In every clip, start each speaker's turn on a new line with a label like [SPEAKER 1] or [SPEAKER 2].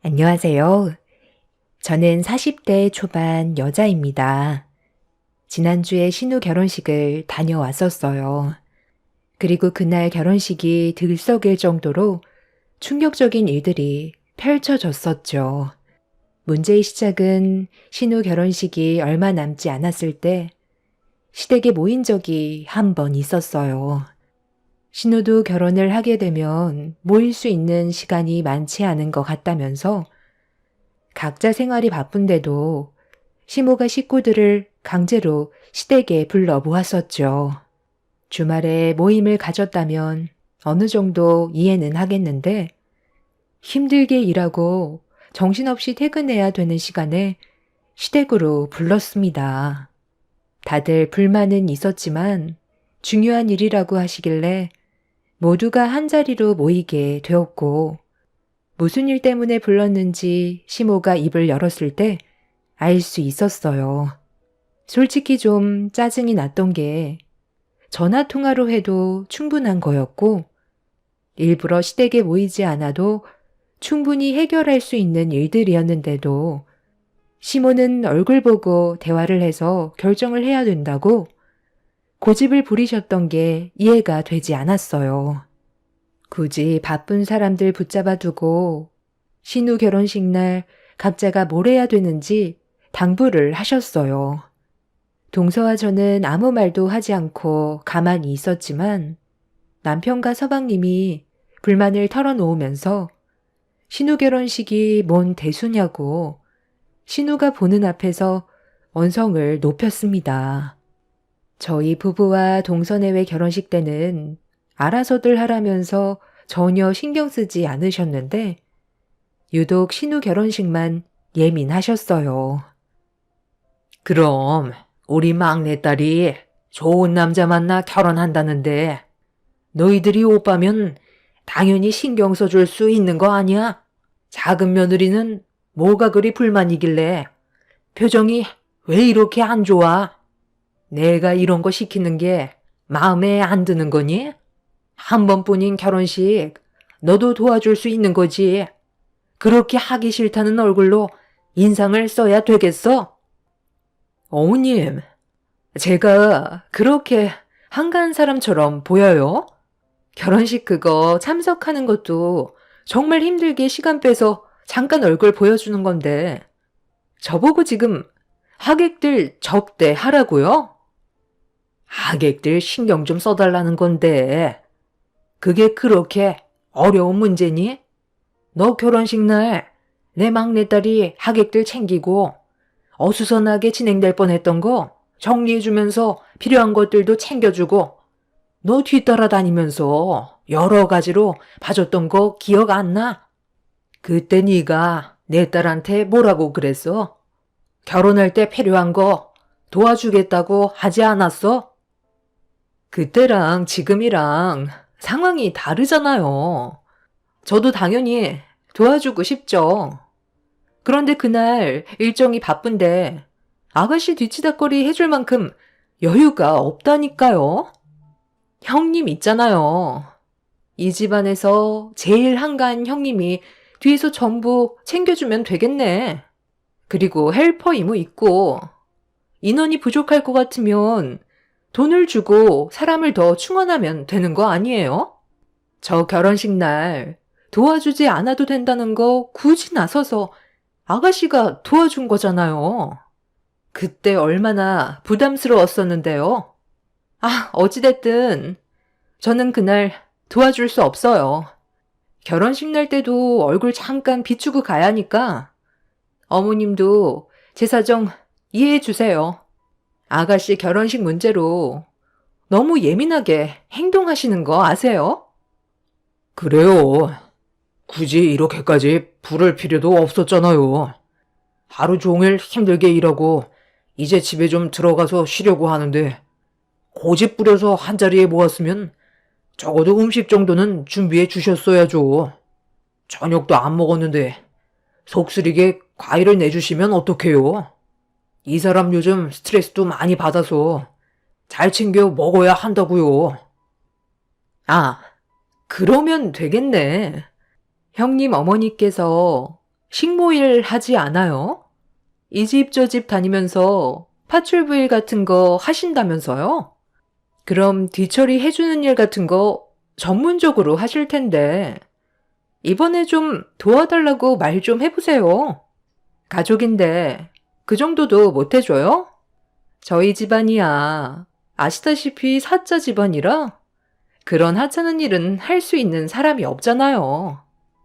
[SPEAKER 1] 안녕하세요. 저는 40대 초반 여자입니다. 지난주에 신우 결혼식을 다녀왔었어요. 그리고 그날 결혼식이 들썩일 정도로 충격적인 일들이 펼쳐졌었죠. 문제의 시작은 신우 결혼식이 얼마 남지 않았을 때 시댁에 모인 적이 한 번 있었어요. 신우도 결혼을 하게 되면 모일 수 있는 시간이 많지 않은 것 같다면서 각자 생활이 바쁜데도 시모가 식구들을 강제로 시댁에 불러 모았었죠. 주말에 모임을 가졌다면 어느 정도 이해는 하겠는데 힘들게 일하고 정신없이 퇴근해야 되는 시간에 시댁으로 불렀습니다. 다들 불만은 있었지만 중요한 일이라고 하시길래 모두가 한자리로 모이게 되었고 무슨 일 때문에 불렀는지 시모가 입을 열었을 때 알 수 있었어요. 솔직히 좀 짜증이 났던 게 전화 통화로 해도 충분한 거였고 일부러 시댁에 모이지 않아도 충분히 해결할 수 있는 일들이었는데도 시모는 얼굴 보고 대화를 해서 결정을 해야 된다고 고집을 부리셨던 게 이해가 되지 않았어요. 굳이 바쁜 사람들 붙잡아 두고 신우 결혼식 날 각자가 뭘 해야 되는지 당부를 하셨어요. 동서와 저는 아무 말도 하지 않고 가만히 있었지만 남편과 서방님이 불만을 털어놓으면서 신우 결혼식이 뭔 대수냐고 신우가 보는 앞에서 언성을 높였습니다. 저희 부부와 동서내외 결혼식 때는 알아서들 하라면서 전혀 신경 쓰지 않으셨는데 유독 신우 결혼식만 예민하셨어요.
[SPEAKER 2] 그럼 우리 막내딸이 좋은 남자 만나 결혼한다는데 너희들이 오빠면 당연히 신경 써줄 수 있는 거 아니야? 작은 며느리는 뭐가 그리 불만이길래 표정이 왜 이렇게 안 좋아? 내가 이런 거 시키는 게 마음에 안 드는 거니? 한 번뿐인 결혼식 너도 도와줄 수 있는 거지. 그렇게 하기 싫다는 얼굴로 인상을 써야 되겠어?
[SPEAKER 1] 어머님, 제가 그렇게 한가한 사람처럼 보여요? 결혼식 그거 참석하는 것도 정말 힘들게 시간 빼서 잠깐 얼굴 보여주는 건데 저보고 지금 하객들 접대하라고요?
[SPEAKER 2] 하객들 신경 좀 써달라는 건데 그게 그렇게 어려운 문제니? 너 결혼식 날 내 막내딸이 하객들 챙기고 어수선하게 진행될 뻔했던 거 정리해주면서 필요한 것들도 챙겨주고 너 뒤따라 다니면서 여러 가지로 봐줬던 거 기억 안 나? 그때 네가 내 딸한테 뭐라고 그랬어? 결혼할 때 필요한 거 도와주겠다고 하지 않았어?
[SPEAKER 1] 그때랑 지금이랑 상황이 다르잖아요. 저도 당연히 도와주고 싶죠. 그런데 그날 일정이 바쁜데 아가씨 뒤치다꺼리 해줄 만큼 여유가 없다니까요. 형님 있잖아요. 이 집안에서 제일 한가한 형님이 뒤에서 전부 챙겨주면 되겠네. 그리고 헬퍼 이모 있고 인원이 부족할 것 같으면 돈을 주고 사람을 더 충원하면 되는 거 아니에요? 저 결혼식 날 도와주지 않아도 된다는 거 굳이 나서서 아가씨가 도와준 거잖아요. 그때 얼마나 부담스러웠었는데요. 어찌됐든 저는 그날 도와줄 수 없어요. 결혼식 날 때도 얼굴 잠깐 비추고 가야 하니까 어머님도 제 사정 이해해 주세요. 아가씨 결혼식 문제로 너무 예민하게 행동하시는 거 아세요?
[SPEAKER 2] 그래요. 굳이 이렇게까지 부를 필요도 없었잖아요. 하루 종일 힘들게 일하고 이제 집에 좀 들어가서 쉬려고 하는데 고집 부려서 한자리에 모았으면 적어도 음식 정도는 준비해 주셨어야죠. 저녁도 안 먹었는데 속쓰리게 과일을 내주시면 어떡해요? 이 사람 요즘 스트레스도 많이 받아서 잘 챙겨 먹어야 한다고요.
[SPEAKER 1] 그러면 되겠네. 형님 어머니께서 식모일 하지 않아요? 이 집 저 집 다니면서 파출부 일 같은 거 하신다면서요? 그럼 뒤처리 해주는 일 같은 거 전문적으로 하실 텐데 이번에 좀 도와달라고 말 좀 해보세요. 가족인데 그 정도도 못 해줘요? 저희 집안이야. 아시다시피 사자 집안이라 그런 하찮은 일은 할 수 있는 사람이 없잖아요.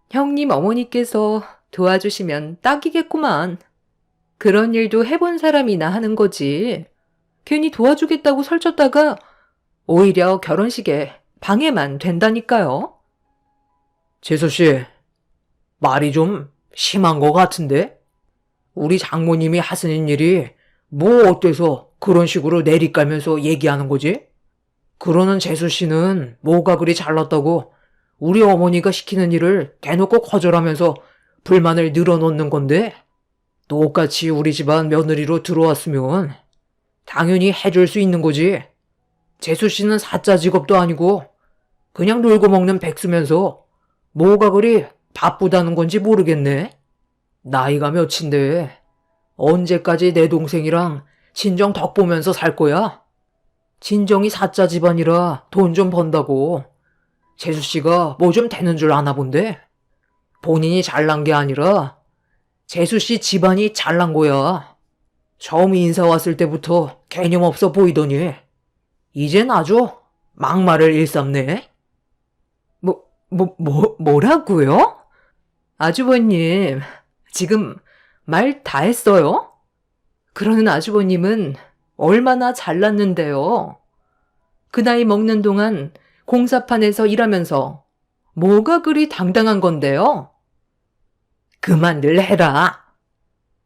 [SPEAKER 1] 형님 어머니께서 도와주시면 딱이겠구만. 그런 일도 해본 사람이나 하는 거지. 괜히 도와주겠다고 설쳤다가 오히려 결혼식에 방해만 된다니까요.
[SPEAKER 2] 재수씨, 말이 좀 심한 것 같은데? 우리 장모님이 하시는 일이 뭐 어때서 그런 식으로 내리깔면서 얘기하는 거지? 그러는 재수씨는 뭐가 그리 잘났다고 우리 어머니가 시키는 일을 대놓고 거절하면서 불만을 늘어놓는 건데, 똑같이 우리 집안 며느리로 들어왔으면 당연히 해줄 수 있는 거지. 재수씨는 사자 직업도 아니고 그냥 놀고 먹는 백수면서 뭐가 그리 바쁘다는 건지 모르겠네. 나이가 몇인데 언제까지 내 동생이랑 친정 덕 보면서 살 거야? 친정이 사자 집안이라 돈 좀 번다고 재수씨가 뭐 좀 되는 줄 아나 본데, 본인이 잘난 게 아니라 재수씨 집안이 잘난 거야. 처음 인사 왔을 때부터 개념 없어 보이더니 이젠 아주 막말을 일삼네.
[SPEAKER 1] 뭐라고요? 아주버님, 지금 말 다 했어요? 그러는 아주버님은 얼마나 잘났는데요. 그 나이 먹는 동안 공사판에서 일하면서 뭐가 그리 당당한 건데요? 그만들 해라.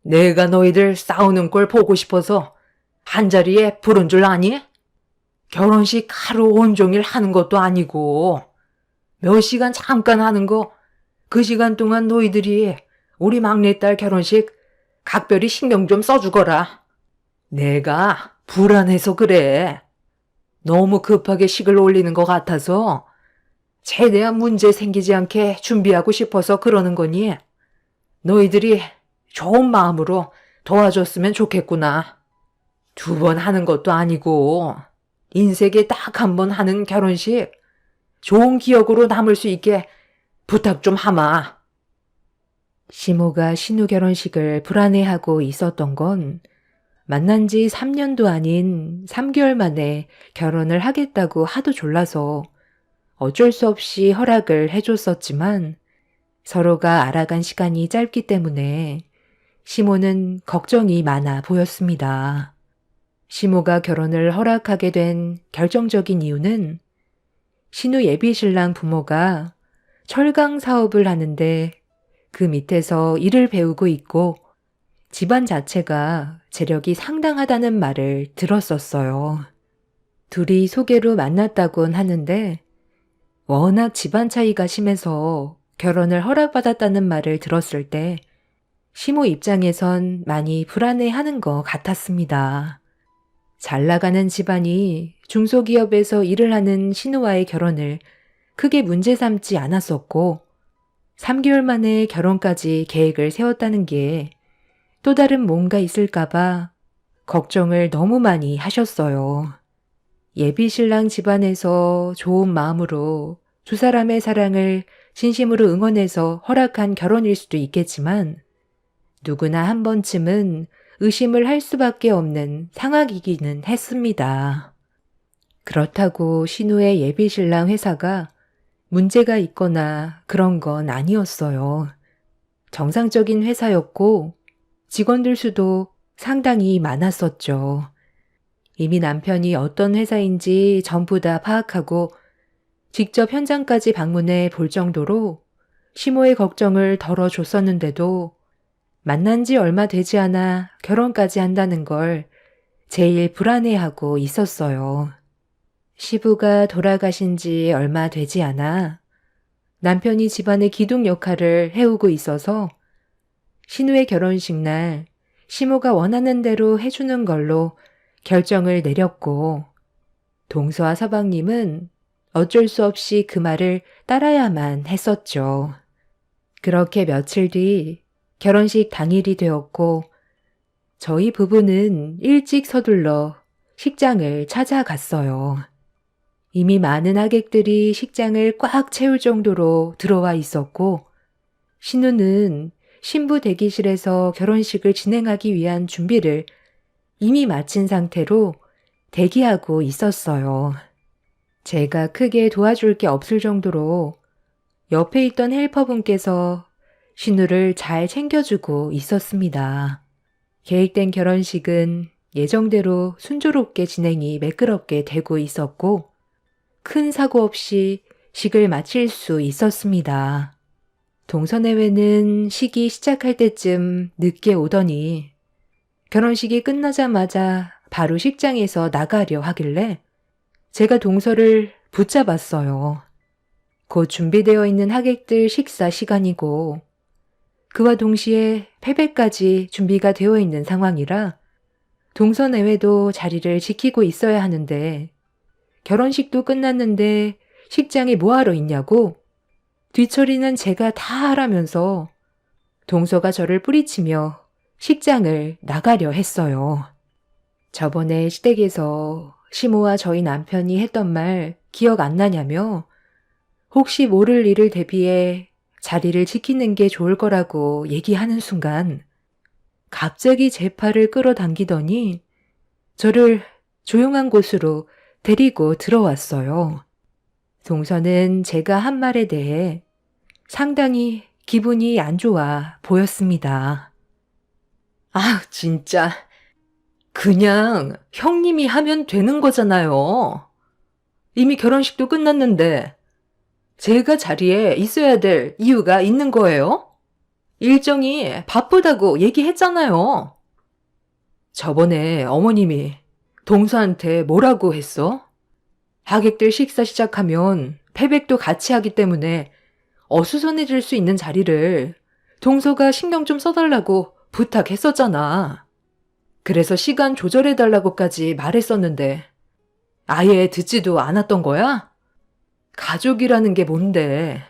[SPEAKER 1] 내가 너희들 싸우는 꼴 보고 싶어서 한자리에 부른 줄 아니? 결혼식 하루 온종일 하는 것도 아니고 몇 시간 잠깐 하는 거, 그 시간 동안 너희들이 우리 막내딸 결혼식 각별히 신경 좀 써주거라. 내가 불안해서 그래. 너무 급하게 식을 올리는 것 같아서 최대한 문제 생기지 않게 준비하고 싶어서 그러는 거니 너희들이 좋은 마음으로 도와줬으면 좋겠구나. 2번 하는 것도 아니고 인생에 딱 1번 하는 결혼식 좋은 기억으로 남을 수 있게 부탁 좀 하마. 시모가 신우 결혼식을 불안해하고 있었던 건 만난 지 3년도 아닌 3개월 만에 결혼을 하겠다고 하도 졸라서 어쩔 수 없이 허락을 해줬었지만 서로가 알아간 시간이 짧기 때문에 시모는 걱정이 많아 보였습니다. 시모가 결혼을 허락하게 된 결정적인 이유는 신우 예비신랑 부모가 철강 사업을 하는데 그 밑에서 일을 배우고 있고 집안 자체가 재력이 상당하다는 말을 들었었어요. 둘이 소개로 만났다곤 하는데 워낙 집안 차이가 심해서 결혼을 허락받았다는 말을 들었을 때 시모 입장에선 많이 불안해하는 것 같았습니다. 잘 나가는 집안이 중소기업에서 일을 하는 신우와의 결혼을 크게 문제 삼지 않았었고 3개월 만에 결혼까지 계획을 세웠다는 게 또 다른 뭔가 있을까봐 걱정을 너무 많이 하셨어요. 예비신랑 집안에서 좋은 마음으로 2사람의 사랑을 진심으로 응원해서 허락한 결혼일 수도 있겠지만 누구나 한 번쯤은 의심을 할 수밖에 없는 상황이기는 했습니다. 그렇다고 신우의 예비신랑 회사가 문제가 있거나 그런 건 아니었어요. 정상적인 회사였고 직원들 수도 상당히 많았었죠. 이미 남편이 어떤 회사인지 전부 다 파악하고 직접 현장까지 방문해 볼 정도로 시모의 걱정을 덜어줬었는데도 만난 지 얼마 되지 않아 결혼까지 한다는 걸 제일 불안해하고 있었어요. 시부가 돌아가신 지 얼마 되지 않아 남편이 집안의 기둥 역할을 해오고 있어서 신우의 결혼식 날 시모가 원하는 대로 해주는 걸로 결정을 내렸고 동서와 서방님은 어쩔 수 없이 그 말을 따라야만 했었죠. 그렇게 며칠 뒤 결혼식 당일이 되었고 저희 부부는 일찍 서둘러 식장을 찾아갔어요. 이미 많은 하객들이 식장을 꽉 채울 정도로 들어와 있었고 신우는 신부 대기실에서 결혼식을 진행하기 위한 준비를 이미 마친 상태로 대기하고 있었어요. 제가 크게 도와줄 게 없을 정도로 옆에 있던 헬퍼분께서 신우를 잘 챙겨주고 있었습니다. 계획된 결혼식은 예정대로 순조롭게 진행이 매끄럽게 되고 있었고 큰 사고 없이 식을 마칠 수 있었습니다. 동서내외는 식이 시작할 때쯤 늦게 오더니 결혼식이 끝나자마자 바로 식장에서 나가려 하길래 제가 동서를 붙잡았어요. 곧 준비되어 있는 하객들 식사 시간이고 그와 동시에 패배까지 준비가 되어 있는 상황이라 동서내외도 자리를 지키고 있어야 하는데 결혼식도 끝났는데 식장에 뭐하러 있냐고 뒤처리는 제가 다 하라면서 동서가 저를 뿌리치며 식장을 나가려 했어요. 저번에 시댁에서 시모와 저희 남편이 했던 말 기억 안 나냐며 혹시 모를 일을 대비해 자리를 지키는 게 좋을 거라고 얘기하는 순간 갑자기 제 팔을 끌어당기더니 저를 조용한 곳으로 데리고 들어왔어요. 동서는 제가 한 말에 대해 상당히 기분이 안 좋아 보였습니다. 아, 진짜. 그냥 형님이 하면 되는 거잖아요. 이미 결혼식도 끝났는데 제가 자리에 있어야 될 이유가 있는 거예요? 일정이 바쁘다고 얘기했잖아요. 저번에 어머님이 동서한테 뭐라고 했어? 하객들 식사 시작하면 패백도 같이 하기 때문에 어수선해질 수 있는 자리를 동서가 신경 좀 써달라고 부탁했었잖아. 그래서 시간 조절해달라고까지 말했었는데 아예 듣지도 않았던 거야? 가족이라는 게 뭔데?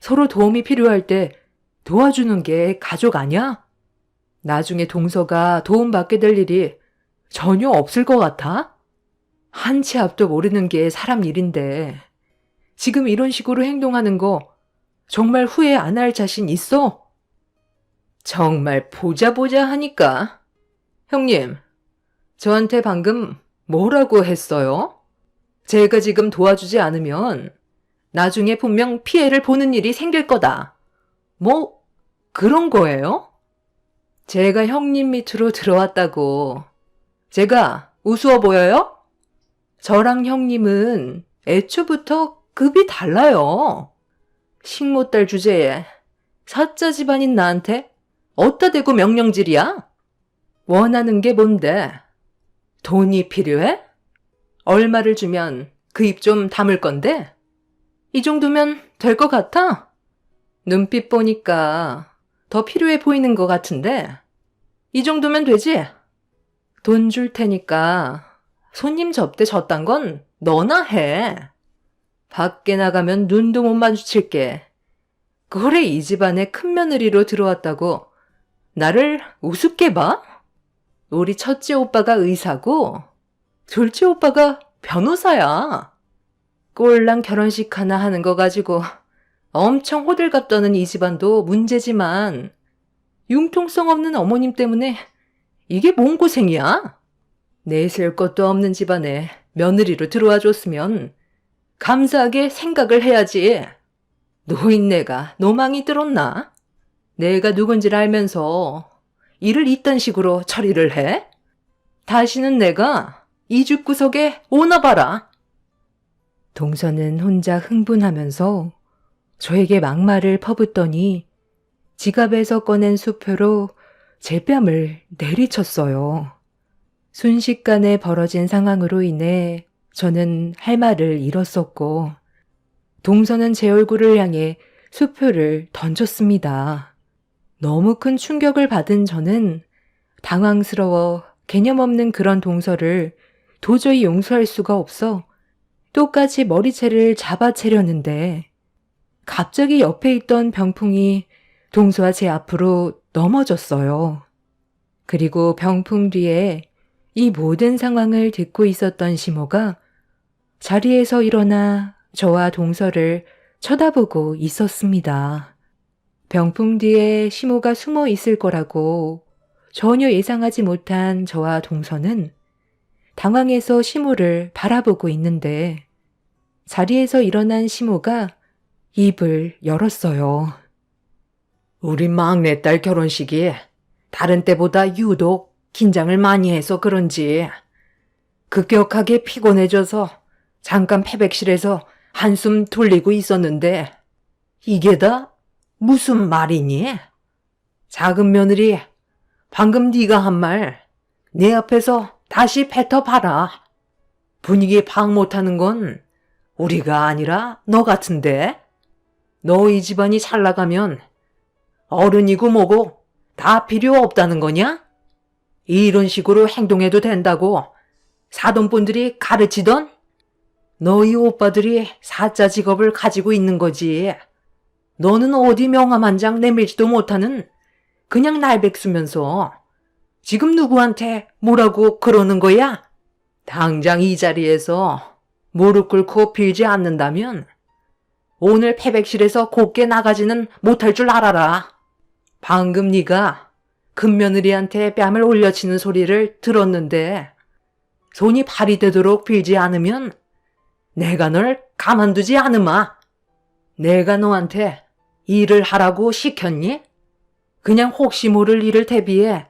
[SPEAKER 1] 서로 도움이 필요할 때 도와주는 게 가족 아니야? 나중에 동서가 도움받게 될 일이 전혀 없을 것 같아? 한 치 앞도 모르는 게 사람 일인데 지금 이런 식으로 행동하는 거 정말 후회 안 할 자신 있어? 정말 보자 하니까. 형님, 저한테 방금 뭐라고 했어요? 제가 지금 도와주지 않으면 나중에 분명 피해를 보는 일이 생길 거다. 뭐 그런 거예요? 제가 형님 밑으로 들어왔다고. 제가 우스워 보여요? 저랑 형님은 애초부터 급이 달라요. 식모딸 주제에 사자 집안인 나한테 어디다 대고 명령질이야? 원하는 게 뭔데? 돈이 필요해? 얼마를 주면 그 입 좀 다물 건데? 이 정도면 될 것 같아? 눈빛 보니까 더 필요해 보이는 것 같은데? 이 정도면 되지? 돈 줄 테니까 손님 접대 졌단 건 너나 해. 밖에 나가면 눈도 못 마주칠게. 그래 이 집안에 큰 며느리로 들어왔다고 나를 우습게 봐? 우리 첫째 오빠가 의사고 둘째 오빠가 변호사야. 꼴랑 결혼식 하나 하는 거 가지고 엄청 호들갑 떠는 이 집안도 문제지만 융통성 없는 어머님 때문에 이게 뭔 고생이야? 내세울 것도 없는 집안에 며느리로 들어와 줬으면 감사하게 생각을 해야지. 노인네가 노망이 들었나? 내가 누군지를 알면서 일을 이딴 식으로 처리를 해? 다시는 내가 이 집구석에 오나 봐라. 동서는 혼자 흥분하면서 저에게 막말을 퍼붓더니 지갑에서 꺼낸 수표로 제 뺨을 내리쳤어요. 순식간에 벌어진 상황으로 인해 저는 할 말을 잃었었고 동서는 제 얼굴을 향해 수표를 던졌습니다. 너무 큰 충격을 받은 저는 당황스러워 개념 없는 그런 동서를 도저히 용서할 수가 없어 똑같이 머리채를 잡아채려는데 갑자기 옆에 있던 병풍이 동서와 제 앞으로 넘어졌어요. 그리고 병풍 뒤에 이 모든 상황을 듣고 있었던 시모가 자리에서 일어나 저와 동서를 쳐다보고 있었습니다. 병풍 뒤에 시모가 숨어 있을 거라고 전혀 예상하지 못한 저와 동서는 당황해서 시모를 바라보고 있는데 자리에서 일어난 시모가 입을 열었어요.
[SPEAKER 2] 우리 막내딸 결혼식이 다른 때보다 유독 긴장을 많이 해서 그런지 급격하게 피곤해져서 잠깐 패백실에서 한숨 돌리고 있었는데 이게 다 무슨 말이니? 작은 며느리, 방금 네가 한 말 내 앞에서 다시 뱉어봐라. 분위기 파악 못하는 건 우리가 아니라 너 같은데? 너희 집안이 잘 나가면 어른이고 뭐고 다 필요 없다는 거냐? 이런 식으로 행동해도 된다고 사돈분들이 가르치던? 너희 오빠들이 사자 직업을 가지고 있는 거지. 너는 어디 명함 한 장 내밀지도 못하는 그냥 날백수면서 지금 누구한테 뭐라고 그러는 거야? 당장 이 자리에서 무릎 꿇고 빌지 않는다면 오늘 패백실에서 곱게 나가지는 못할 줄 알아라. 방금 네가 큰며느리한테 뺨을 올려치는 소리를 들었는데 손이 발이 되도록 빌지 않으면 내가 널 가만두지 않으마. 내가 너한테 일을 하라고 시켰니? 그냥 혹시 모를 일을 대비해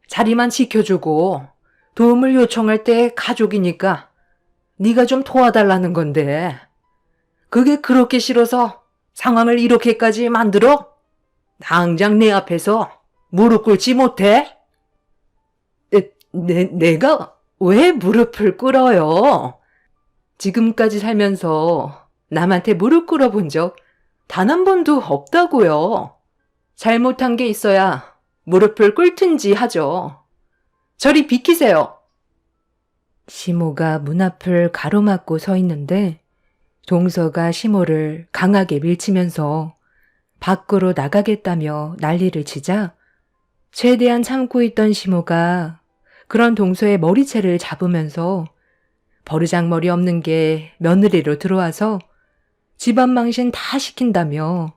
[SPEAKER 2] 자리만 지켜주고 도움을 요청할 때 가족이니까 네가 좀 도와달라는 건데 그게 그렇게 싫어서 상황을 이렇게까지 만들어? 당장 내 앞에서 무릎 꿇지 못해? 내가 왜 무릎을 꿇어요? 지금까지 살면서 남한테 무릎 꿇어본 적 단 한 번도 없다고요. 잘못한 게 있어야 무릎을 꿇든지 하죠. 저리 비키세요. 시모가 문 앞을 가로막고 서 있는데 동서가 시모를 강하게 밀치면서 밖으로 나가겠다며 난리를 치자 최대한 참고 있던 시모가 그런 동서의 머리채를 잡으면서 버르장머리 없는 게 며느리로 들어와서 집안 망신 다 시킨다며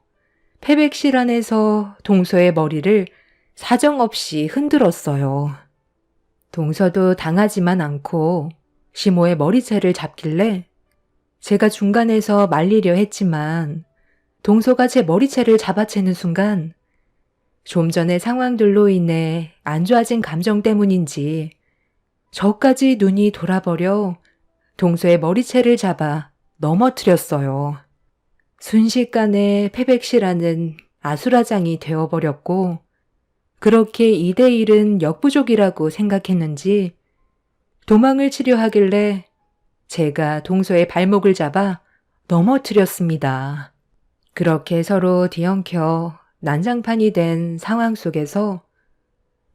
[SPEAKER 2] 패백실 안에서 동서의 머리를 사정없이 흔들었어요. 동서도 당하지만 않고 시모의 머리채를 잡길래 제가 중간에서 말리려 했지만 동서가 제 머리채를 잡아채는 순간 좀 전의 상황들로 인해 안 좋아진 감정 때문인지 저까지 눈이 돌아버려 동서의 머리채를 잡아 넘어뜨렸어요. 순식간에 패백시라는 아수라장이 되어버렸고 그렇게 2대1은 역부족이라고 생각했는지 도망을 치려 하길래 제가 동서의 발목을 잡아 넘어뜨렸습니다. 그렇게 서로 뒤엉켜 난장판이 된 상황 속에서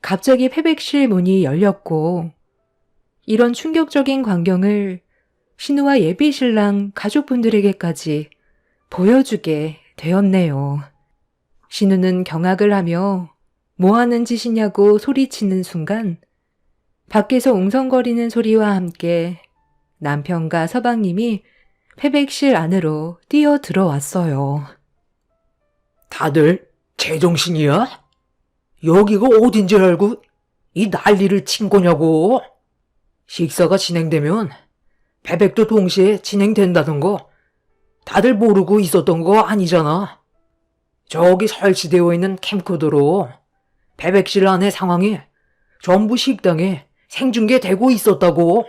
[SPEAKER 2] 갑자기 패백실 문이 열렸고 이런 충격적인 광경을 신우와 예비신랑 가족분들에게까지 보여주게 되었네요. 신우는 경악을 하며 뭐 하는 짓이냐고 소리치는 순간 밖에서 웅성거리는 소리와 함께 남편과 서방님이 패백실 안으로 뛰어 들어왔어요. 다들 제정신이야? 여기가 어딘 줄 알고 이 난리를 친 거냐고. 식사가 진행되면 패백도 동시에 진행된다던 거 다들 모르고 있었던 거 아니잖아. 저기 설치되어 있는 캠코더로 패백실 안의 상황이 전부 식당에 생중계되고 있었다고.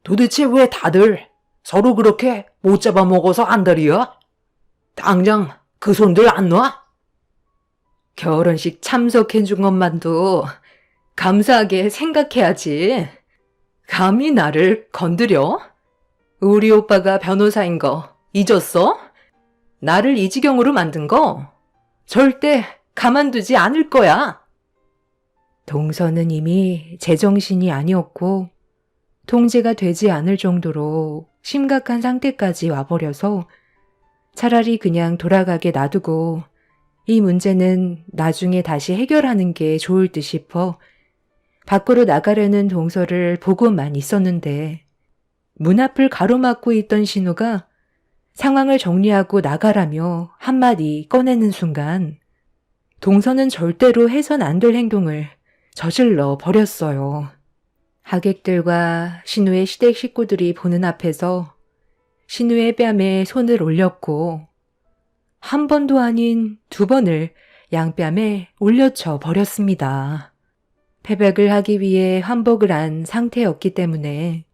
[SPEAKER 2] 도대체 왜 다들 서로 그렇게 못 잡아먹어서 안달이야? 당장 그 손들 안 놔?
[SPEAKER 1] 결혼식 참석해준 것만도 감사하게 생각해야지. 감히 나를 건드려? 우리 오빠가 변호사인 거 잊었어? 나를 이 지경으로 만든 거 절대 가만두지 않을 거야. 동서는 이미 제정신이 아니었고 통제가 되지 않을 정도로 심각한 상태까지 와버려서 차라리 그냥 돌아가게 놔두고 이 문제는 나중에 다시 해결하는 게 좋을 듯 싶어 밖으로 나가려는 동서를 보고만 있었는데 문 앞을 가로막고 있던 신우가 상황을 정리하고 나가라며 한마디 꺼내는 순간 동서는 절대로 해선 안 될 행동을 저질러 버렸어요. 하객들과 신우의 시댁 식구들이 보는 앞에서 신우의 뺨에 손을 올렸고 한 번도 아닌 두 번을 양뺨에 올려쳐 버렸습니다. 패백을 하기 위해 환복을 한 상태였기 때문에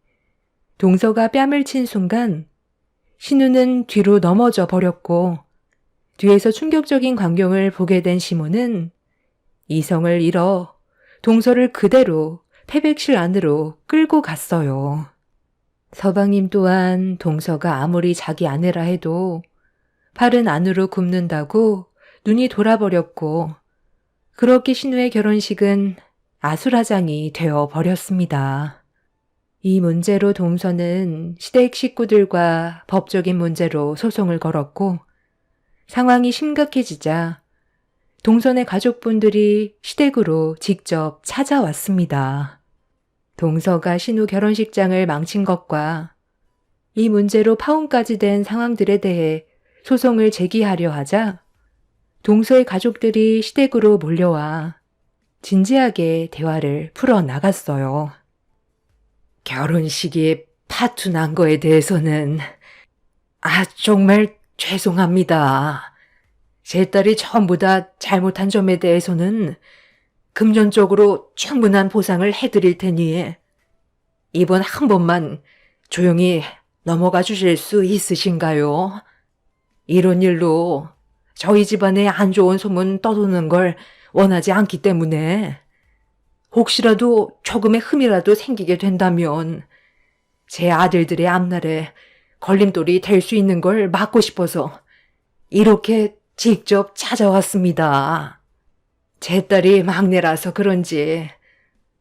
[SPEAKER 1] 동서가 뺨을 친 순간 신우는 뒤로 넘어져 버렸고 뒤에서 충격적인 광경을 보게 된 시몬은 이성을 잃어 동서를 그대로 패백실 안으로 끌고 갔어요. 서방님 또한 동서가 아무리 자기 아내라 해도 팔은 안으로 굽는다고 눈이 돌아버렸고 그렇게 신우의 결혼식은 아수라장이 되어 버렸습니다. 이 문제로 동서는 시댁 식구들과 법적인 문제로 소송을 걸었고 상황이 심각해지자 동선의 가족분들이 시댁으로 직접 찾아왔습니다. 동서가 신우 결혼식장을 망친 것과 이 문제로 파혼까지 된 상황들에 대해 소송을 제기하려 하자 동서의 가족들이 시댁으로 몰려와 진지하게 대화를 풀어나갔어요. 결혼식이 파투난 거에 대해서는 정말 죄송합니다. 제 딸이 전부 다 잘못한 점에 대해서는 금전적으로 충분한 보상을 해드릴 테니 이번 한 번만 조용히 넘어가 주실 수 있으신가요? 이런 일로 저희 집안에 안 좋은 소문 떠도는 걸 원하지 않기 때문에 혹시라도 조금의 흠이라도 생기게 된다면 제 아들들의 앞날에 걸림돌이 될 수 있는 걸 막고 싶어서 이렇게 직접 찾아왔습니다. 제 딸이 막내라서 그런지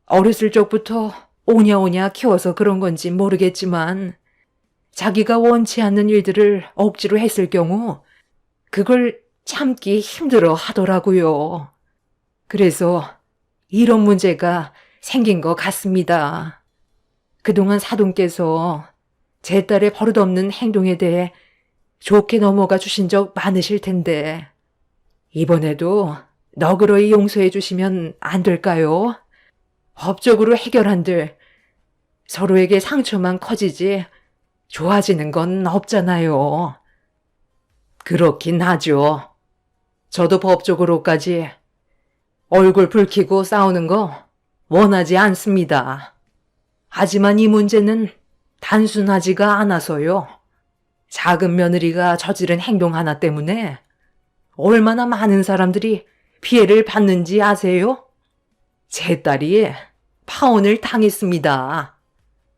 [SPEAKER 1] 어렸을 적부터 오냐오냐 키워서 그런 건지 모르겠지만 자기가 원치 않는 일들을 억지로 했을 경우 그걸 참기 힘들어 하더라고요. 그래서 이런 문제가 생긴 것 같습니다. 그동안 사돈께서 제 딸의 버릇없는 행동에 대해 좋게 넘어가 주신 적 많으실 텐데 이번에도 너그러이 용서해 주시면 안 될까요? 법적으로 해결한들 서로에게 상처만 커지지 좋아지는 건 없잖아요. 그렇긴 하죠. 저도 법적으로까지 얼굴 붉히고 싸우는 거 원하지 않습니다. 하지만 이 문제는 단순하지가 않아서요. 작은 며느리가 저지른 행동 하나 때문에 얼마나 많은 사람들이 피해를 받는지 아세요? 제 딸이 파혼을 당했습니다.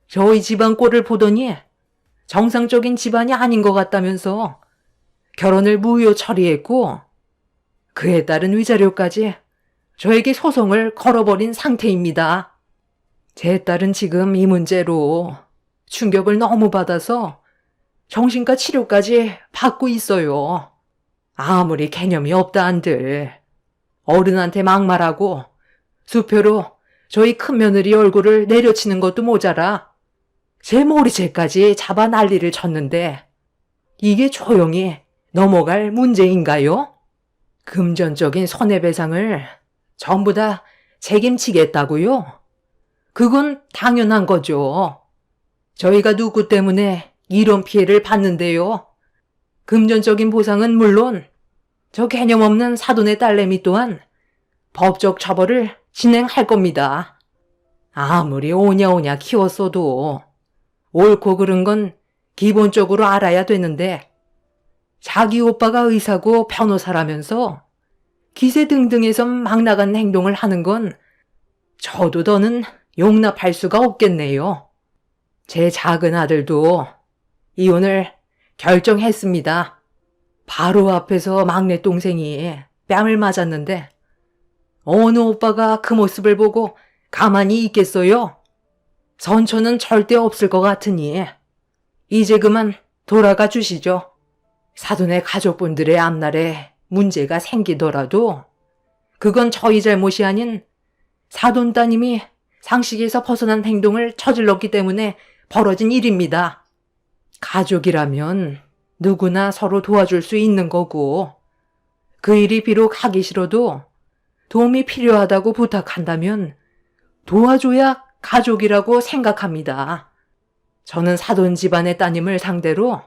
[SPEAKER 1] 저희 집안 꼴을 보더니 정상적인 집안이 아닌 것 같다면서 결혼을 무효 처리했고 그에 따른 위자료까지 저에게 소송을 걸어버린 상태입니다. 제 딸은 지금 이 문제로 충격을 너무 받아서 정신과 치료까지 받고 있어요. 아무리 개념이 없다 한들 어른한테 막말하고 수표로 저희 큰며느리 얼굴을 내려치는 것도 모자라 제 머리채까지 잡아 난리를 쳤는데 이게 조용히 넘어갈 문제인가요? 금전적인 손해배상을 전부 다 책임지겠다고요? 그건 당연한 거죠. 저희가 누구 때문에 이런 피해를 받는데요. 금전적인 보상은 물론 저 개념 없는 사돈의 딸내미 또한 법적 처벌을 진행할 겁니다. 아무리 오냐오냐 키웠어도 옳고 그른 건 기본적으로 알아야 되는데 자기 오빠가 의사고 변호사라면서 기세등등해서 막 나간 행동을 하는 건 저도 더는 용납할 수가 없겠네요. 제 작은 아들도 이혼을 결정했습니다. 바로 앞에서 막내 동생이 뺨을 맞았는데 어느 오빠가 그 모습을 보고 가만히 있겠어요? 선처는 절대 없을 것 같으니 이제 그만 돌아가 주시죠. 사돈의 가족분들의 앞날에
[SPEAKER 2] 문제가 생기더라도 그건 저희 잘못이 아닌 사돈 따님이 상식에서 벗어난 행동을 저질렀기 때문에 벌어진 일입니다. 가족이라면 누구나 서로 도와줄 수 있는 거고, 그 일이 비록 하기 싫어도 도움이 필요하다고 부탁한다면 도와줘야 가족이라고 생각합니다. 저는 사돈 집안의 따님을 상대로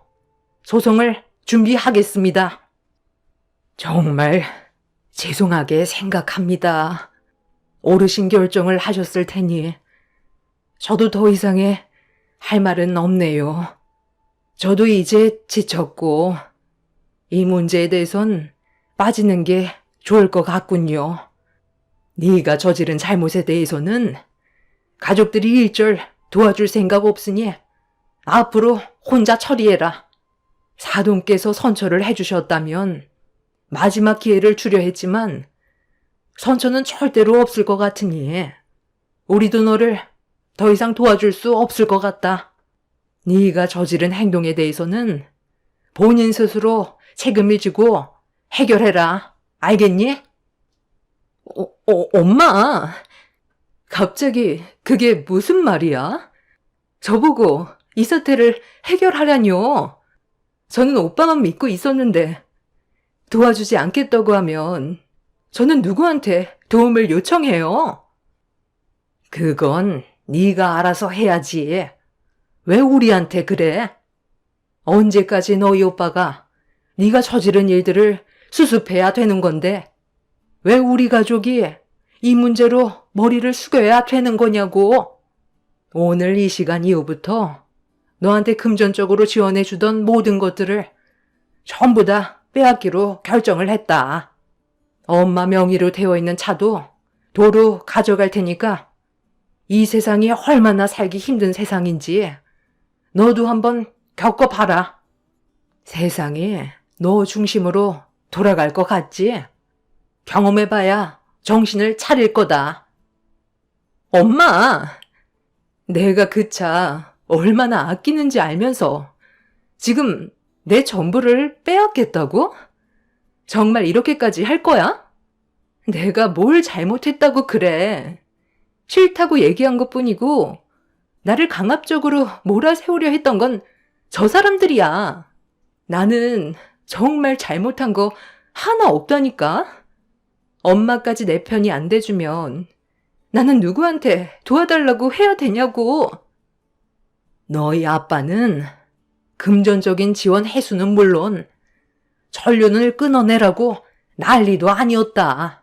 [SPEAKER 2] 소송을 준비하겠습니다. 정말 죄송하게 생각합니다. 어르신 결정을 하셨을 테니 저도 더 이상의 할 말은 없네요. 저도 이제 지쳤고 이 문제에 대해선 빠지는 게 좋을 것 같군요. 네가 저지른 잘못에 대해서는 가족들이 일절 도와줄 생각 없으니 앞으로 혼자 처리해라. 사돈께서 선처를 해주셨다면 마지막 기회를 주려 했지만 선처는 절대로 없을 것 같으니 우리도 너를 더 이상 도와줄 수 없을 것 같다. 네가 저지른 행동에 대해서는 본인 스스로 책임을 지고 해결해라. 알겠니? 엄마! 갑자기 그게 무슨 말이야? 저보고 이 사태를 해결하라뇨. 저는 오빠만 믿고 있었는데 도와주지 않겠다고 하면 저는 누구한테 도움을 요청해요? 그건 네가 알아서 해야지. 왜 우리한테 그래? 언제까지 너희 오빠가 네가 저지른 일들을 수습해야 되는 건데 왜 우리 가족이 이 문제로 머리를 숙여야 되는 거냐고. 오늘 이 시간 이후부터 너한테 금전적으로 지원해주던 모든 것들을 전부 다 빼앗기로 결정을 했다. 엄마 명의로 되어 있는 차도 도로 가져갈 테니까 이 세상이 얼마나 살기 힘든 세상인지 너도 한번 겪어봐라. 세상이 너 중심으로 돌아갈 것 같지? 경험해봐야 정신을 차릴 거다. 엄마! 내가 그 차 얼마나 아끼는지 알면서 지금 내 전부를 빼앗겠다고? 정말 이렇게까지 할 거야? 내가 뭘 잘못했다고 그래. 싫다고 얘기한 것뿐이고 나를 강압적으로 몰아세우려 했던 건 저 사람들이야. 나는 정말 잘못한 거 하나 없다니까? 엄마까지 내 편이 안 돼주면 나는 누구한테 도와달라고 해야 되냐고. 너희 아빠는 금전적인 지원 해수는 물론 전륜을 끊어내라고 난리도 아니었다.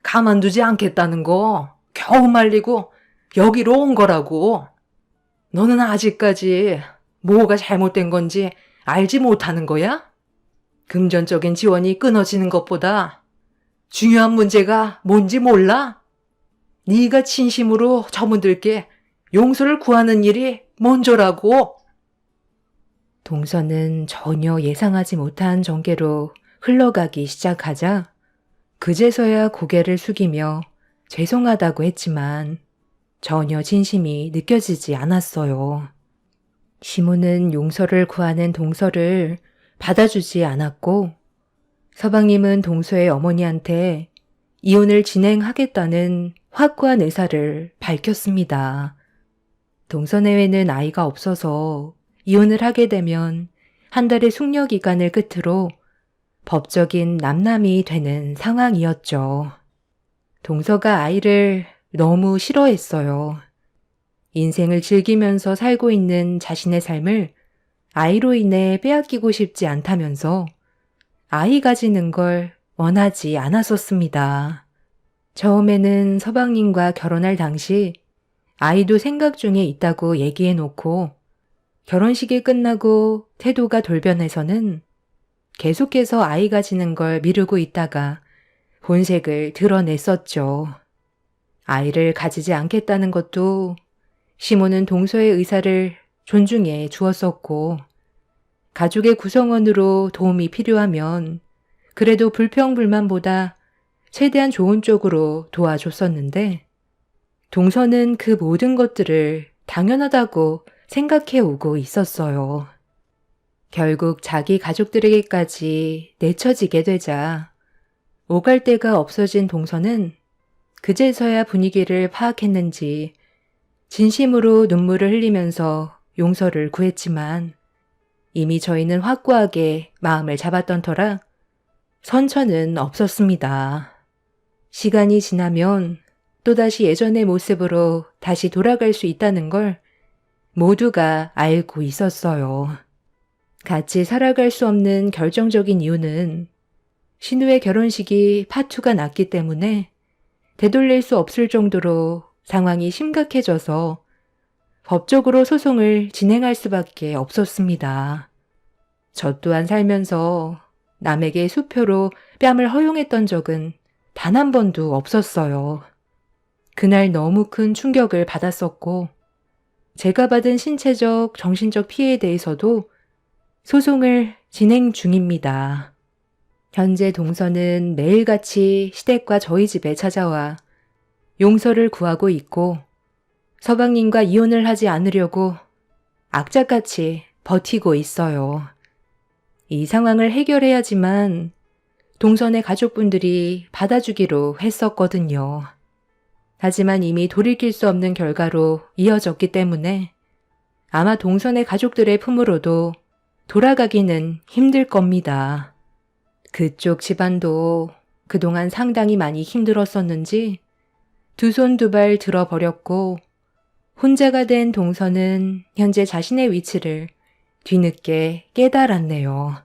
[SPEAKER 2] 가만두지 않겠다는 거 겨우 말리고 여기로 온 거라고. 너는 아직까지 뭐가 잘못된 건지 알지 못하는 거야? 금전적인 지원이 끊어지는 것보다 중요한 문제가 뭔지 몰라? 네가 진심으로 저분들께 용서를 구하는 일이 먼저라고. 동서는 전혀 예상하지 못한 전개로 흘러가기 시작하자 그제서야 고개를 숙이며 죄송하다고 했지만 전혀 진심이 느껴지지 않았어요. 시모는 용서를 구하는 동서를 받아주지 않았고 서방님은 동서의 어머니한테 이혼을 진행하겠다는 확고한 의사를 밝혔습니다. 동서 내외는 아이가 없어서 이혼을 하게 되면 한 달의 숙려 기간을 끝으로 법적인 남남이 되는 상황이었죠. 동서가 아이를 너무 싫어했어요. 인생을 즐기면서 살고 있는 자신의 삶을 아이로 인해 빼앗기고 싶지 않다면서 아이 가지는 걸 원하지 않았었습니다. 처음에는 서방님과 결혼할 당시 아이도 생각 중에 있다고 얘기해놓고 결혼식이 끝나고 태도가 돌변해서는 계속해서 아이 가지는 걸 미루고 있다가 본색을 드러냈었죠. 아이를 가지지 않겠다는 것도 시모는 동서의 의사를 존중해 주었었고 가족의 구성원으로 도움이 필요하면 그래도 불평불만보다 최대한 좋은 쪽으로 도와줬었는데 동서는 그 모든 것들을 당연하다고 생각해 오고 있었어요.
[SPEAKER 1] 결국 자기 가족들에게까지 내쳐지게 되자 오갈 데가 없어진 동서는 그제서야 분위기를 파악했는지 진심으로 눈물을 흘리면서 용서를 구했지만 이미 저희는 확고하게 마음을 잡았던 터라 선처는 없었습니다. 시간이 지나면 또다시 예전의 모습으로 다시 돌아갈 수 있다는 걸 모두가 알고 있었어요. 같이 살아갈 수 없는 결정적인 이유는 신우의 결혼식이 파투가 났기 때문에 되돌릴 수 없을 정도로 상황이 심각해져서 법적으로 소송을 진행할 수밖에 없었습니다. 저 또한 살면서 남에게 수표로 뺨을 허용했던 적은 단 한 번도 없었어요. 그날 너무 큰 충격을 받았었고 제가 받은 신체적, 정신적 피해에 대해서도 소송을 진행 중입니다. 현재 동서는 매일같이 시댁과 저희 집에 찾아와 용서를 구하고 있고 서방님과 이혼을 하지 않으려고 악착같이 버티고 있어요. 이 상황을 해결해야지만 동선의 가족분들이 받아주기로 했었거든요. 하지만 이미 돌이킬 수 없는 결과로 이어졌기 때문에 아마 동선의 가족들의 품으로도 돌아가기는 힘들 겁니다. 그쪽 집안도 그동안 상당히 많이 힘들었었는지 두 손 두 발 들어버렸고 혼자가 된 동서는 현재 자신의 위치를 뒤늦게 깨달았네요.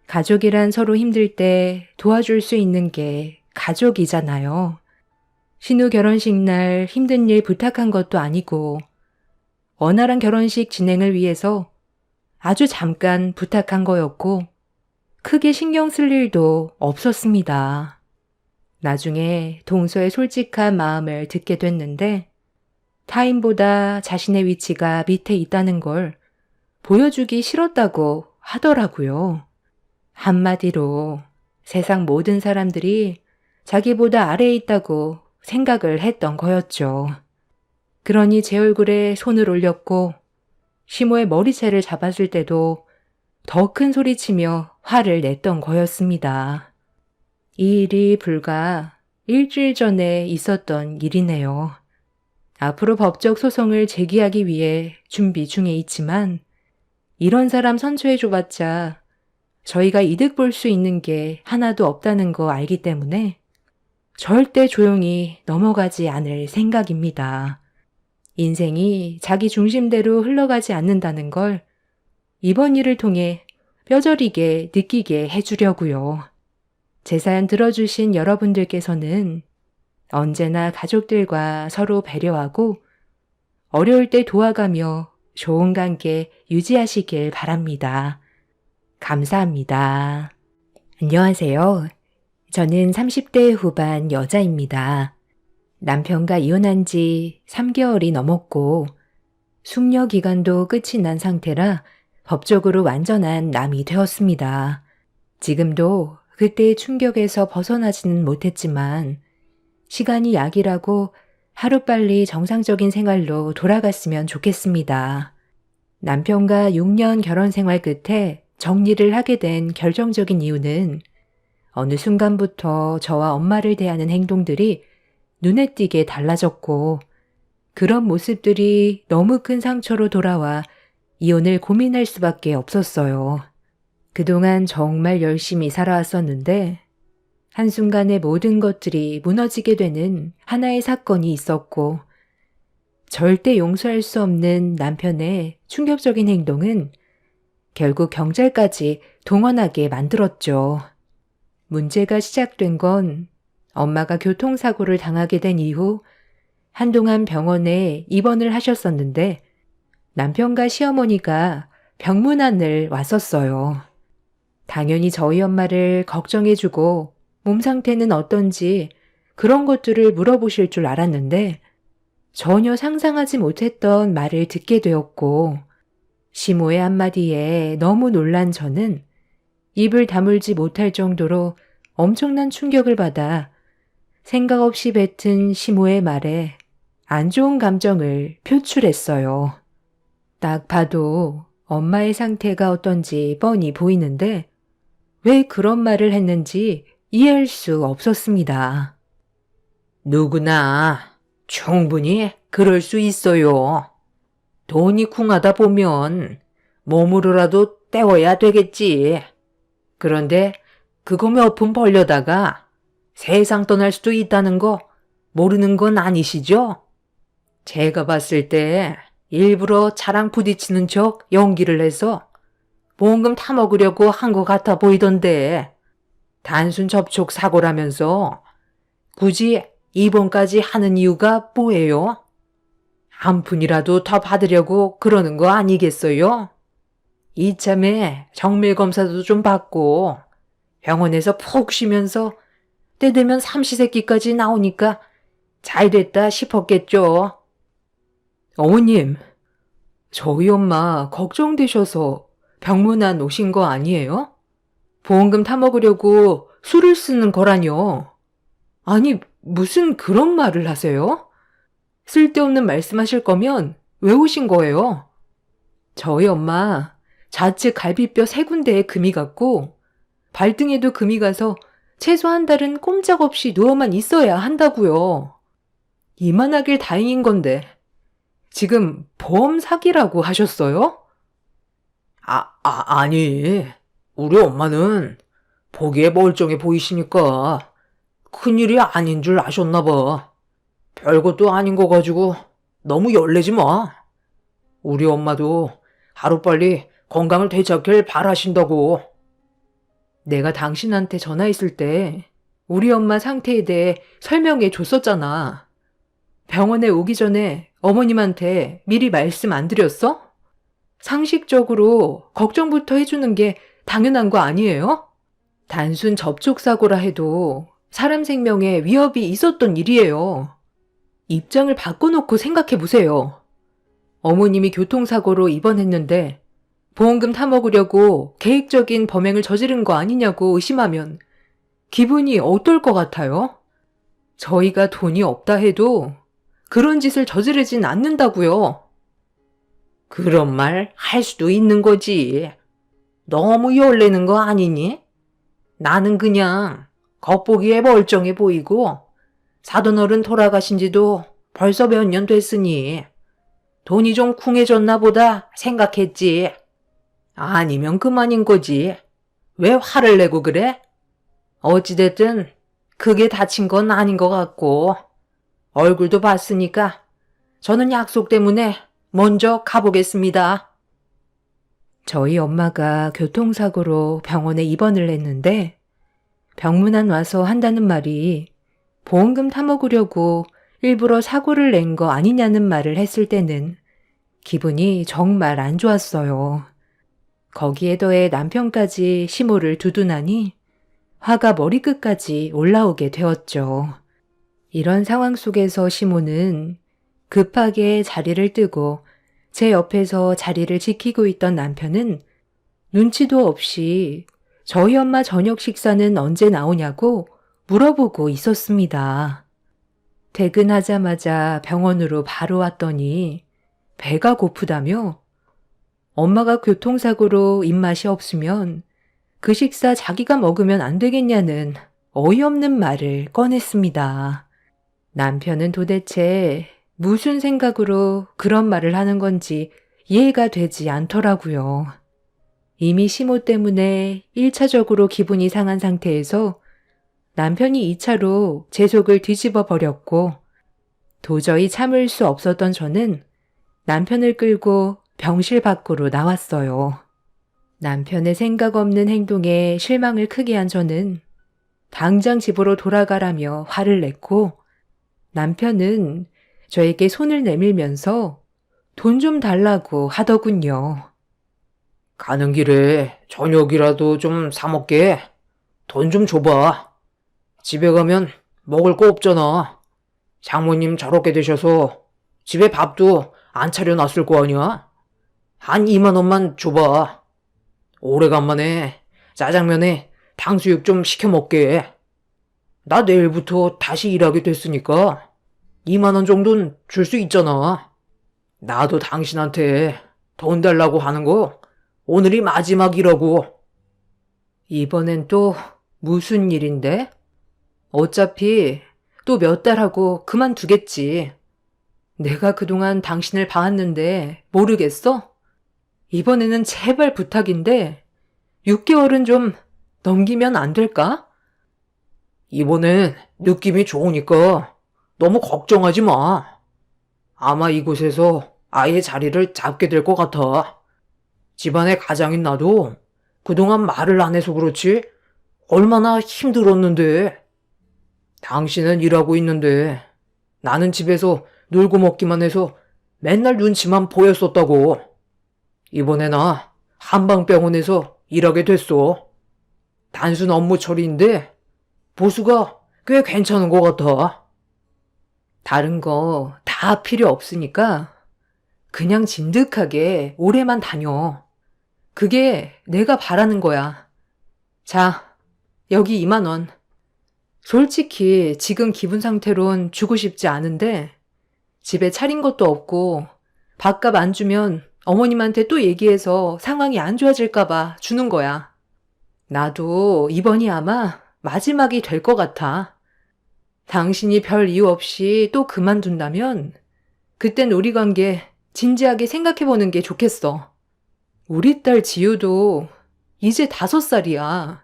[SPEAKER 1] 가족이란 서로 힘들 때 도와줄 수 있는 게 가족이잖아요. 신우 결혼식 날 힘든 일 부탁한 것도 아니고 원활한 결혼식 진행을 위해서 아주 잠깐 부탁한 거였고 크게 신경 쓸 일도 없었습니다. 나중에 동서의 솔직한 마음을 듣게 됐는데 타인보다 자신의 위치가 밑에 있다는 걸 보여주기 싫었다고 하더라고요. 한마디로 세상 모든 사람들이 자기보다 아래에 있다고 생각을 했던 거였죠. 그러니 제 얼굴에 손을 올렸고 시모의 머리채를 잡았을 때도 더 큰 소리치며 화를 냈던 거였습니다. 이 일이 불과 일주일 전에 있었던 일이네요. 앞으로 법적 소송을 제기하기 위해 준비 중에 있지만 이런 사람 선처해줘봤자 저희가 이득 볼 수 있는 게 하나도 없다는 거 알기 때문에 절대 조용히 넘어가지 않을 생각입니다. 인생이 자기 중심대로 흘러가지 않는다는 걸 이번 일을 통해 뼈저리게 느끼게 해주려고요. 제 사연 들어주신 여러분들께서는 언제나 가족들과 서로 배려하고 어려울 때 도와가며 좋은 관계 유지하시길 바랍니다. 감사합니다. 안녕하세요. 저는 30대 후반 여자입니다. 남편과 이혼한 지 3개월이 넘었고 숙려 기간도 끝이 난 상태라 법적으로 완전한 남이 되었습니다. 지금도 그때의 충격에서 벗어나지는 못했지만 시간이 약이라고 하루빨리 정상적인 생활로 돌아갔으면 좋겠습니다. 남편과 6년 결혼 생활 끝에 정리를 하게 된 결정적인 이유는 어느 순간부터 저와 엄마를 대하는 행동들이 눈에 띄게 달라졌고 그런 모습들이 너무 큰 상처로 돌아와 이혼을 고민할 수밖에 없었어요. 그동안 정말 열심히 살아왔었는데 한순간에 모든 것들이 무너지게 되는 하나의 사건이 있었고 절대 용서할 수 없는 남편의 충격적인 행동은 결국 경찰까지 동원하게 만들었죠. 문제가 시작된 건 엄마가 교통사고를 당하게 된 이후 한동안 병원에 입원을 하셨었는데 남편과 시어머니가 병문안을 왔었어요. 당연히 저희 엄마를 걱정해주고 몸 상태는 어떤지 그런 것들을 물어보실 줄 알았는데 전혀 상상하지 못했던 말을 듣게 되었고 시모의 한마디에 너무 놀란 저는 입을 다물지 못할 정도로 엄청난 충격을 받아 생각 없이 뱉은 시모의 말에 안 좋은 감정을 표출했어요. 딱 봐도 엄마의 상태가 어떤지 뻔히 보이는데 왜 그런 말을 했는지 이해할 수 없었습니다.
[SPEAKER 2] 누구나 충분히 그럴 수 있어요. 돈이 궁하다 보면 몸으로라도 때워야 되겠지. 그런데 그거 몇 푼 벌려다가 세상 떠날 수도 있다는 거 모르는 건 아니시죠? 제가 봤을 때 일부러 차랑 부딪히는 척 연기를 해서 보험금 타먹으려고 한 것 같아 보이던데 단순 접촉 사고라면서 굳이 입원까지 하는 이유가 뭐예요? 한 푼이라도 더 받으려고 그러는 거 아니겠어요? 이참에 정밀 검사도 좀 받고 병원에서 푹 쉬면서 때 되면 삼시세끼까지 나오니까 잘 됐다 싶었겠죠.
[SPEAKER 1] 어머님, 저희 엄마 걱정되셔서 병문안 오신 거 아니에요? 보험금 타먹으려고 술을 쓰는 거라뇨. 아니, 무슨 그런 말을 하세요? 쓸데없는 말씀하실 거면 왜 오신 거예요? 저희 엄마 좌측 갈비뼈 3군데에 금이 갔고 발등에도 금이 가서 최소 한 달은 꼼짝없이 누워만 있어야 한다고요. 이만하길 다행인 건데 지금 보험 사기라고 하셨어요?
[SPEAKER 2] 아니. 우리 엄마는 보기에 멀쩡해 보이시니까 큰일이 아닌 줄 아셨나 봐. 별것도 아닌 거 가지고 너무 열내지 마. 우리 엄마도 하루빨리 건강을 되찾길 바라신다고.
[SPEAKER 1] 내가 당신한테 전화했을 때 우리 엄마 상태에 대해 설명해 줬었잖아. 병원에 오기 전에 어머님한테 미리 말씀 안 드렸어? 상식적으로 걱정부터 해주는 게 당연한 거 아니에요? 단순 접촉사고라 해도 사람 생명에 위협이 있었던 일이에요. 입장을 바꿔놓고 생각해 보세요. 어머님이 교통사고로 입원했는데 보험금 타먹으려고 계획적인 범행을 저지른 거 아니냐고 의심하면 기분이 어떨 것 같아요? 저희가 돈이 없다 해도 그런 짓을 저지르진 않는다고요.
[SPEAKER 2] 그런 말 할 수도 있는 거지. 너무 열내는 거 아니니? 나는 그냥 겉보기에 멀쩡해 보이고 사돈어른 돌아가신 지도 벌써 몇 년 됐으니 돈이 좀 쿵해졌나 보다 생각했지. 아니면 그만인 거지. 왜 화를 내고 그래? 어찌됐든 크게 다친 건 아닌 것 같고 얼굴도 봤으니까 저는 약속 때문에 먼저 가보겠습니다.
[SPEAKER 1] 저희 엄마가 교통사고로 병원에 입원을 했는데 병문안 와서 한다는 말이 보험금 타먹으려고 일부러 사고를 낸 거 아니냐는 말을 했을 때는 기분이 정말 안 좋았어요. 거기에 더해 남편까지 시모를 두둔하니 화가 머리끝까지 올라오게 되었죠. 이런 상황 속에서 시모는 급하게 자리를 뜨고 제 옆에서 자리를 지키고 있던 남편은 눈치도 없이 저희 엄마 저녁 식사는 언제 나오냐고 물어보고 있었습니다. 퇴근하자마자 병원으로 바로 왔더니 배가 고프다며 엄마가 교통사고로 입맛이 없으면 그 식사 자기가 먹으면 안 되겠냐는 어이없는 말을 꺼냈습니다. 남편은 도대체 무슨 생각으로 그런 말을 하는 건지 이해가 되지 않더라고요. 이미 시모 때문에 1차적으로 기분이 상한 상태에서 남편이 2차로 제 속을 뒤집어 버렸고 도저히 참을 수 없었던 저는 남편을 끌고 병실 밖으로 나왔어요. 남편의 생각 없는 행동에 실망을 크게 한 저는 당장 집으로 돌아가라며 화를 냈고 남편은 저에게 손을 내밀면서 돈 좀 달라고 하더군요.
[SPEAKER 2] 가는 길에 저녁이라도 좀 사 먹게. 돈 좀 줘봐. 집에 가면 먹을 거 없잖아. 장모님 저렇게 되셔서 집에 밥도 안 차려놨을 거 아니야? 한 2만 원만 줘봐. 오래간만에 짜장면에 탕수육 좀 시켜 먹게. 나 내일부터 다시 일하게 됐으니까 2만 원 정도는 줄 수 있잖아. 나도 당신한테 돈 달라고 하는 거 오늘이 마지막이라고.
[SPEAKER 1] 이번엔 또 무슨 일인데? 어차피 또 몇 달 하고 그만두겠지. 내가 그동안 당신을 봐왔는데 모르겠어? 이번에는 제발 부탁인데 6개월은 좀 넘기면 안 될까?
[SPEAKER 2] 이번엔 느낌이 좋으니까 너무 걱정하지 마. 아마 이곳에서 아예 자리를 잡게 될 것 같아. 집안의 가장인 나도 그동안 말을 안 해서 그렇지 얼마나 힘들었는데. 당신은 일하고 있는데 나는 집에서 놀고 먹기만 해서 맨날 눈치만 보였었다고. 이번에 나 한방병원에서 일하게 됐어. 단순 업무 처리인데 보수가 꽤 괜찮은 것 같아.
[SPEAKER 1] 다른 거 다 필요 없으니까 그냥 진득하게 오래만 다녀. 그게 내가 바라는 거야. 자, 여기 2만 원. 솔직히 지금 기분 상태론 주고 싶지 않은데 집에 차린 것도 없고 밥값 안 주면 어머님한테 또 얘기해서 상황이 안 좋아질까 봐 주는 거야. 나도 이번이 아마 마지막이 될 것 같아. 당신이 별 이유 없이 또 그만둔다면 그땐 우리 관계 진지하게 생각해보는 게 좋겠어. 우리 딸 지우도 이제 5살이야.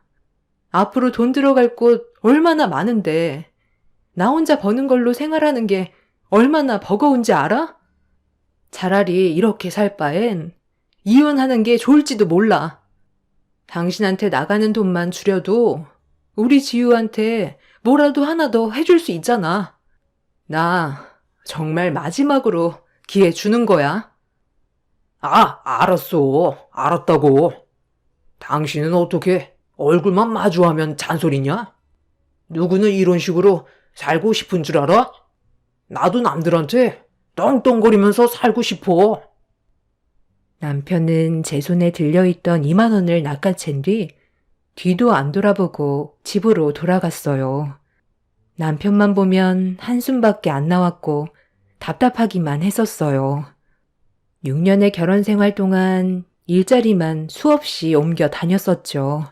[SPEAKER 1] 앞으로 돈 들어갈 곳 얼마나 많은데 나 혼자 버는 걸로 생활하는 게 얼마나 버거운지 알아? 차라리 이렇게 살 바엔 이혼하는 게 좋을지도 몰라. 당신한테 나가는 돈만 줄여도 우리 지우한테 뭐라도 하나 더 해줄 수 있잖아. 나 정말 마지막으로 기회 주는 거야.
[SPEAKER 2] 알았어. 알았다고. 당신은 어떻게 얼굴만 마주하면 잔소리냐? 누구는 이런 식으로 살고 싶은 줄 알아? 나도 남들한테 떵떵거리면서 살고 싶어.
[SPEAKER 1] 남편은 제 손에 들려있던 2만 원을 낚아챈 뒤 뒤도 안 돌아보고 집으로 돌아갔어요. 남편만 보면 한숨밖에 안 나왔고 답답하기만 했었어요. 6년의 결혼 생활 동안 일자리만 수없이 옮겨 다녔었죠.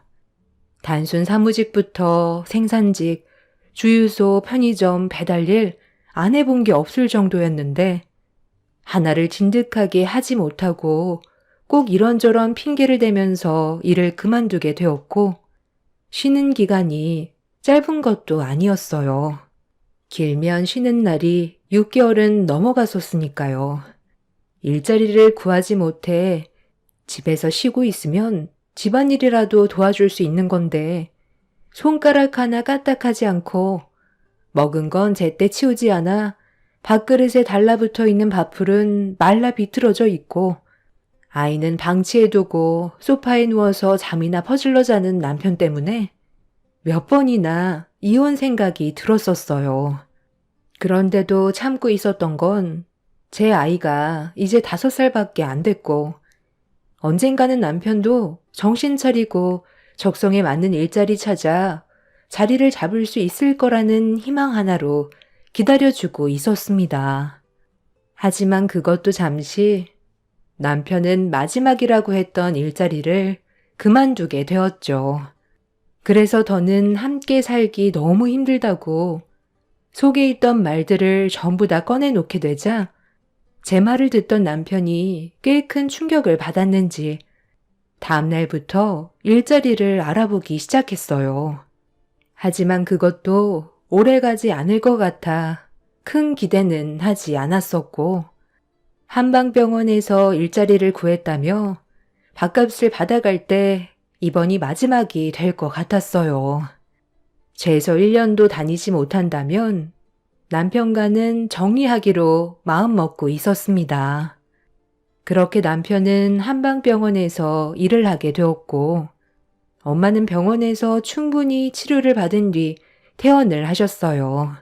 [SPEAKER 1] 단순 사무직부터 생산직, 주유소, 편의점, 배달일 안 해본 게 없을 정도였는데 하나를 진득하게 하지 못하고 꼭 이런저런 핑계를 대면서 일을 그만두게 되었고 쉬는 기간이 짧은 것도 아니었어요. 길면 쉬는 날이 6개월은 넘어갔었으니까요. 일자리를 구하지 못해 집에서 쉬고 있으면 집안일이라도 도와줄 수 있는 건데 손가락 하나 까딱하지 않고 먹은 건 제때 치우지 않아 밥그릇에 달라붙어 있는 밥풀은 말라 비틀어져 있고 아이는 방치해 두고 소파에 누워서 잠이나 퍼질러 자는 남편 때문에 몇 번이나 이혼 생각이 들었었어요. 그런데도 참고 있었던 건 제 아이가 이제 5살밖에 안 됐고 언젠가는 남편도 정신 차리고 적성에 맞는 일자리 찾아 자리를 잡을 수 있을 거라는 희망 하나로 기다려주고 있었습니다. 하지만 그것도 잠시 남편은 마지막이라고 했던 일자리를 그만두게 되었죠. 그래서 더는 함께 살기 너무 힘들다고 속에 있던 말들을 전부 다 꺼내놓게 되자 제 말을 듣던 남편이 꽤 큰 충격을 받았는지 다음 날부터 일자리를 알아보기 시작했어요. 하지만 그것도 오래가지 않을 것 같아 큰 기대는 하지 않았었고 한방병원에서 일자리를 구했다며 밥값을 받아갈 때 이번이 마지막이 될 것 같았어요. 최소 1년도 다니지 못한다면 남편과는 정리하기로 마음먹고 있었습니다. 그렇게 남편은 한방병원에서 일을 하게 되었고 엄마는 병원에서 충분히 치료를 받은 뒤 퇴원을 하셨어요.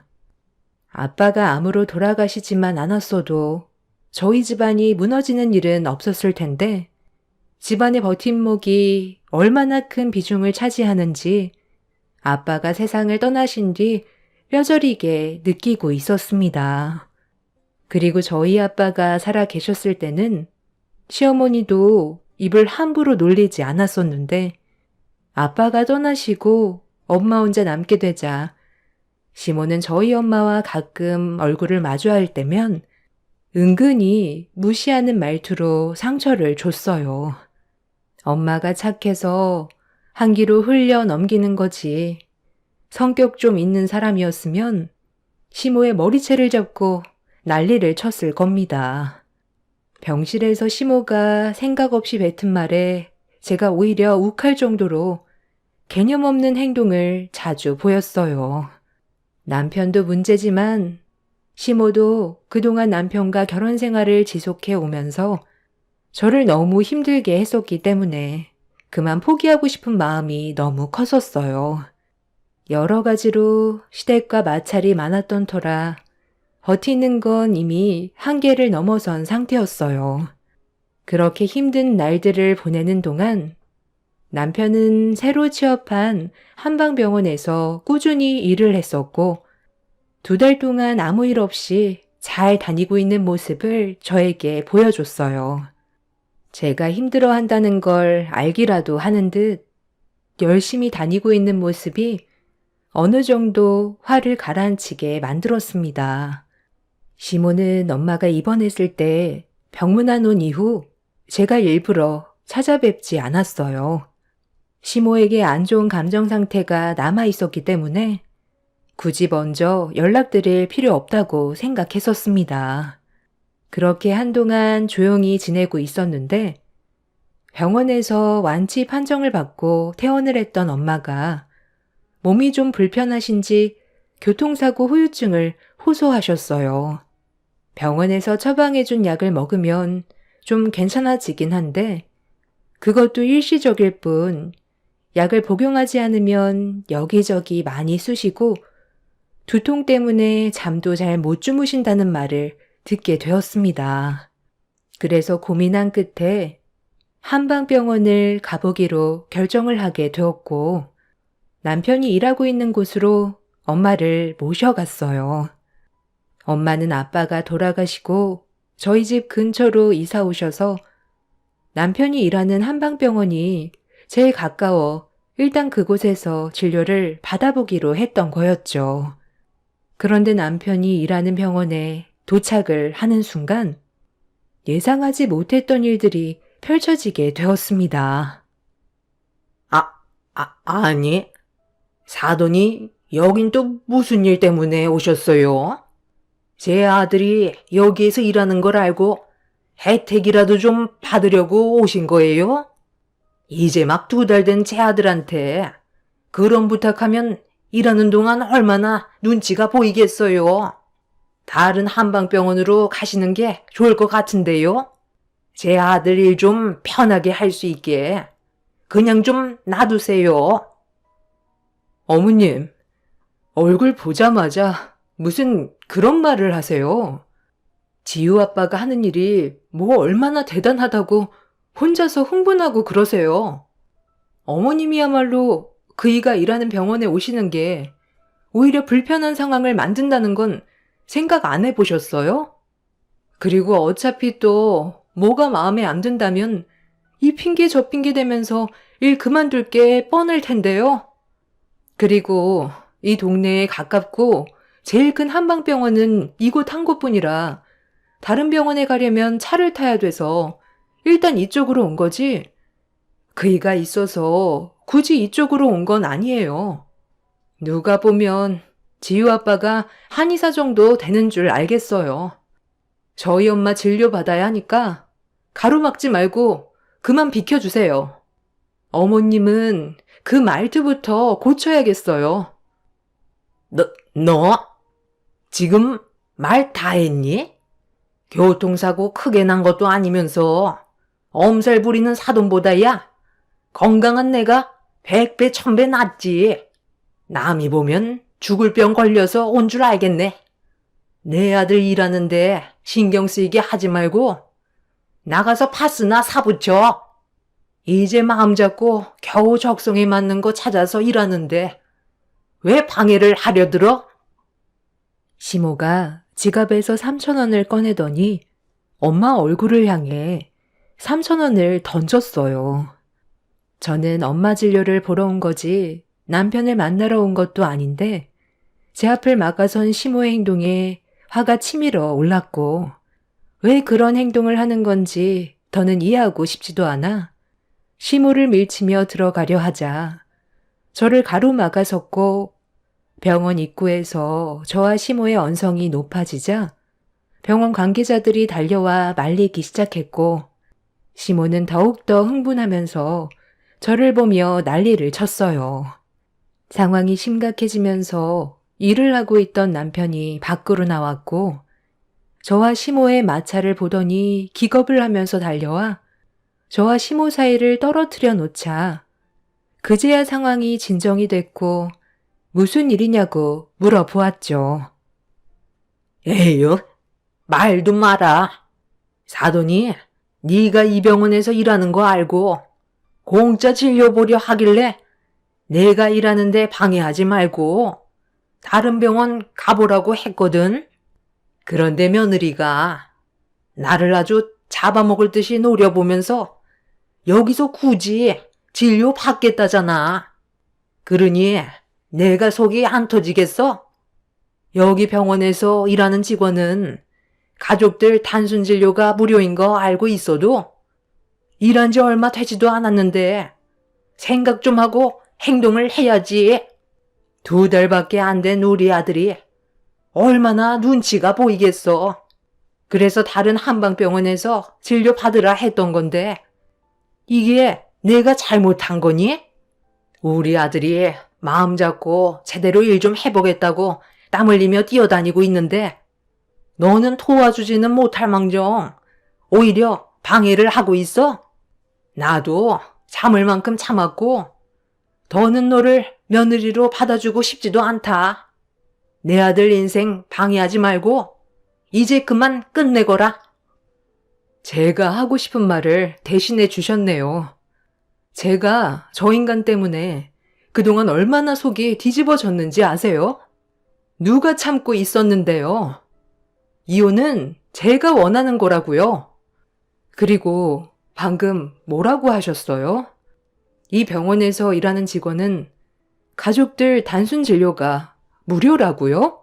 [SPEAKER 1] 아빠가 암으로 돌아가시지만 않았어도 저희 집안이 무너지는 일은 없었을 텐데 집안의 버팀목이 얼마나 큰 비중을 차지하는지 아빠가 세상을 떠나신 뒤 뼈저리게 느끼고 있었습니다. 그리고 저희 아빠가 살아 계셨을 때는 시어머니도 입을 함부로 놀리지 않았었는데 아빠가 떠나시고 엄마 혼자 남게 되자 시모는 저희 엄마와 가끔 얼굴을 마주할 때면 은근히 무시하는 말투로 상처를 줬어요. 엄마가 착해서 한 귀로 흘려 넘기는 거지. 성격 좀 있는 사람이었으면 시모의 머리채를 잡고 난리를 쳤을 겁니다. 병실에서 시모가 생각 없이 뱉은 말에 제가 오히려 욱할 정도로 개념 없는 행동을 자주 보였어요. 남편도 문제지만 시모도 그동안 남편과 결혼 생활을 지속해 오면서 저를 너무 힘들게 했었기 때문에 그만 포기하고 싶은 마음이 너무 컸었어요. 여러 가지로 시댁과 마찰이 많았던 터라 버티는 건 이미 한계를 넘어선 상태였어요. 그렇게 힘든 날들을 보내는 동안 남편은 새로 취업한 한방병원에서 꾸준히 일을 했었고 2달 동안 아무 일 없이 잘 다니고 있는 모습을 저에게 보여줬어요. 제가 힘들어한다는 걸 알기라도 하는 듯 열심히 다니고 있는 모습이 어느 정도 화를 가라앉히게 만들었습니다. 시모는 엄마가 입원했을 때 병문안 온 이후 제가 일부러 찾아뵙지 않았어요. 시모에게 안 좋은 감정 상태가 남아 있었기 때문에 굳이 먼저 연락드릴 필요 없다고 생각했었습니다. 그렇게 한동안 조용히 지내고 있었는데 병원에서 완치 판정을 받고 퇴원을 했던 엄마가 몸이 좀 불편하신지 교통사고 후유증을 호소하셨어요. 병원에서 처방해준 약을 먹으면 좀 괜찮아지긴 한데 그것도 일시적일 뿐 약을 복용하지 않으면 여기저기 많이 쑤시고 두통 때문에 잠도 잘 못 주무신다는 말을 듣게 되었습니다. 그래서 고민한 끝에 한방병원을 가보기로 결정을 하게 되었고 남편이 일하고 있는 곳으로 엄마를 모셔갔어요. 엄마는 아빠가 돌아가시고 저희 집 근처로 이사 오셔서 남편이 일하는 한방병원이 제일 가까워 일단 그곳에서 진료를 받아보기로 했던 거였죠. 그런데 남편이 일하는 병원에 도착을 하는 순간 예상하지 못했던 일들이 펼쳐지게 되었습니다.
[SPEAKER 2] 아니, 사돈이 여긴 또 무슨 일 때문에 오셨어요? 제 아들이 여기에서 일하는 걸 알고 혜택이라도 좀 받으려고 오신 거예요? 이제 막 2달 된 제 아들한테 그런 부탁하면 일하는 동안 얼마나 눈치가 보이겠어요? 다른 한방병원으로 가시는 게 좋을 것 같은데요? 제 아들 일 좀 편하게 할 수 있게 그냥 좀 놔두세요.
[SPEAKER 1] 어머님, 얼굴 보자마자 무슨 그런 말을 하세요? 지우 아빠가 하는 일이 뭐 얼마나 대단하다고 혼자서 흥분하고 그러세요. 어머님이야말로 그이가 일하는 병원에 오시는 게 오히려 불편한 상황을 만든다는 건 생각 안 해보셨어요? 그리고 어차피 또 뭐가 마음에 안 든다면 이 핑계 저 핑계 대면서 일 그만둘 게 뻔할 텐데요. 그리고 이 동네에 가깝고 제일 큰 한방병원은 이곳 한 곳뿐이라 다른 병원에 가려면 차를 타야 돼서 일단 이쪽으로 온 거지. 그이가 있어서 굳이 이쪽으로 온 건 아니에요. 누가 보면 지유 아빠가 한의사 정도 되는 줄 알겠어요. 저희 엄마 진료 받아야 하니까 가로막지 말고 그만 비켜주세요. 어머님은 그 말투부터 고쳐야겠어요.
[SPEAKER 2] 너? 지금 말 다 했니? 교통사고 크게 난 것도 아니면서 엄살 부리는 사돈보다야 건강한 내가 100배 1000배 낫지. 남이 보면 죽을 병 걸려서 온 줄 알겠네. 내 아들 일하는데 신경 쓰이게 하지 말고 나가서 파스나 사붙여. 이제 마음 잡고 겨우 적성에 맞는 거 찾아서 일하는데 왜 방해를 하려 들어?
[SPEAKER 1] 시모가 지갑에서 3,000원을 꺼내더니 엄마 얼굴을 향해 3,000원을 던졌어요. 저는 엄마 진료를 보러 온 거지 남편을 만나러 온 것도 아닌데 제 앞을 막아선 시모의 행동에 화가 치밀어 올랐고 왜 그런 행동을 하는 건지 더는 이해하고 싶지도 않아 시모를 밀치며 들어가려 하자 저를 가로막아섰고 병원 입구에서 저와 시모의 언성이 높아지자 병원 관계자들이 달려와 말리기 시작했고 시모는 더욱더 흥분하면서 저를 보며 난리를 쳤어요. 상황이 심각해지면서 일을 하고 있던 남편이 밖으로 나왔고 저와 시모의 마찰을 보더니 기겁을 하면서 달려와 저와 시모 사이를 떨어뜨려 놓자 그제야 상황이 진정이 됐고 무슨 일이냐고 물어보았죠.
[SPEAKER 2] 에휴, 말도 마라. 사돈이 네가 이 병원에서 일하는 거 알고 공짜 진료 보려 하길래 내가 일하는데 방해하지 말고 다른 병원 가보라고 했거든. 그런데 며느리가 나를 아주 잡아먹을 듯이 노려보면서 여기서 굳이 진료 받겠다잖아. 그러니 내가 속이 안 터지겠어? 여기 병원에서 일하는 직원은 가족들 단순 진료가 무료인 거 알고 있어도 일한 지 얼마 되지도 않았는데 생각 좀 하고 행동을 해야지. 2달밖에 안 된 우리 아들이 얼마나 눈치가 보이겠어. 그래서 다른 한방병원에서 진료 받으라 했던 건데 이게 내가 잘못한 거니? 우리 아들이 마음 잡고 제대로 일 좀 해보겠다고 땀 흘리며 뛰어다니고 있는데 너는 도와주지는 못할 망정 오히려 방해를 하고 있어? 나도 참을 만큼 참았고 더는 너를 며느리로 받아주고 싶지도 않다. 내 아들 인생 방해하지 말고 이제 그만 끝내거라.
[SPEAKER 1] 제가 하고 싶은 말을 대신해 주셨네요. 제가 저 인간 때문에 그동안 얼마나 속이 뒤집어졌는지 아세요? 누가 참고 있었는데요. 이혼은 제가 원하는 거라고요. 그리고 방금 뭐라고 하셨어요? 이 병원에서 일하는 직원은 가족들 단순 진료가 무료라고요?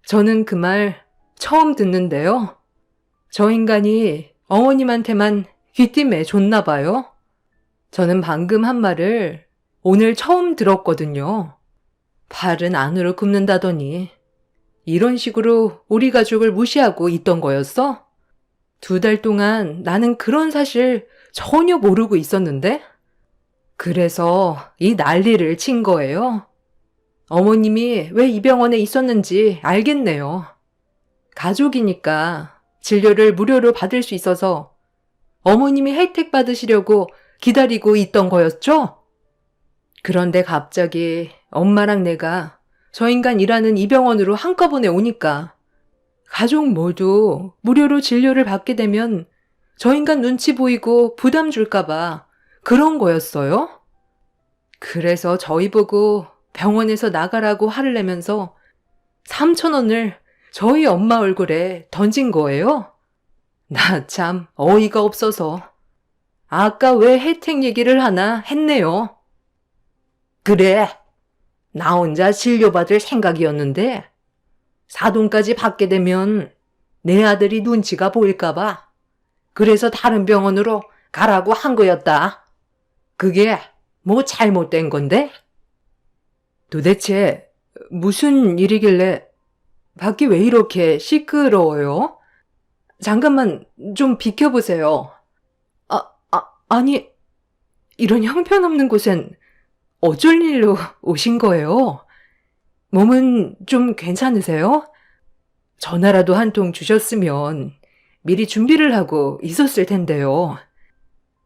[SPEAKER 1] 저는 그 말 처음 듣는데요. 저 인간이 어머님한테만 귀띔해 줬나 봐요. 저는 방금 한 말을 오늘 처음 들었거든요. 팔은 안으로 굽는다더니 이런 식으로 우리 가족을 무시하고 있던 거였어? 2달 동안 나는 그런 사실 전혀 모르고 있었는데? 그래서 이 난리를 친 거예요. 어머님이 왜 이 병원에 있었는지 알겠네요. 가족이니까 진료를 무료로 받을 수 있어서 어머님이 혜택 받으시려고 기다리고 있던 거였죠? 그런데 갑자기 엄마랑 내가 저 인간 일하는 이 병원으로 한꺼번에 오니까 가족 모두 무료로 진료를 받게 되면 저 인간 눈치 보이고 부담 줄까봐 그런 거였어요? 그래서 저희 보고 병원에서 나가라고 화를 내면서 3,000원을 저희 엄마 얼굴에 던진 거예요? 나 참 어이가 없어서 아까 왜 혜택 얘기를 하나 했네요.
[SPEAKER 2] 그래, 나 혼자 진료받을 생각이었는데 사돈까지 받게 되면 내 아들이 눈치가 보일까봐 그래서 다른 병원으로 가라고 한 거였다. 그게 뭐 잘못된 건데?
[SPEAKER 1] 도대체 무슨 일이길래 밖이 왜 이렇게 시끄러워요? 잠깐만 좀 비켜보세요. 아니, 이런 형편없는 곳엔 어쩔 일로 오신 거예요? 몸은 좀 괜찮으세요? 전화라도 한 통 주셨으면 미리 준비를 하고 있었을 텐데요.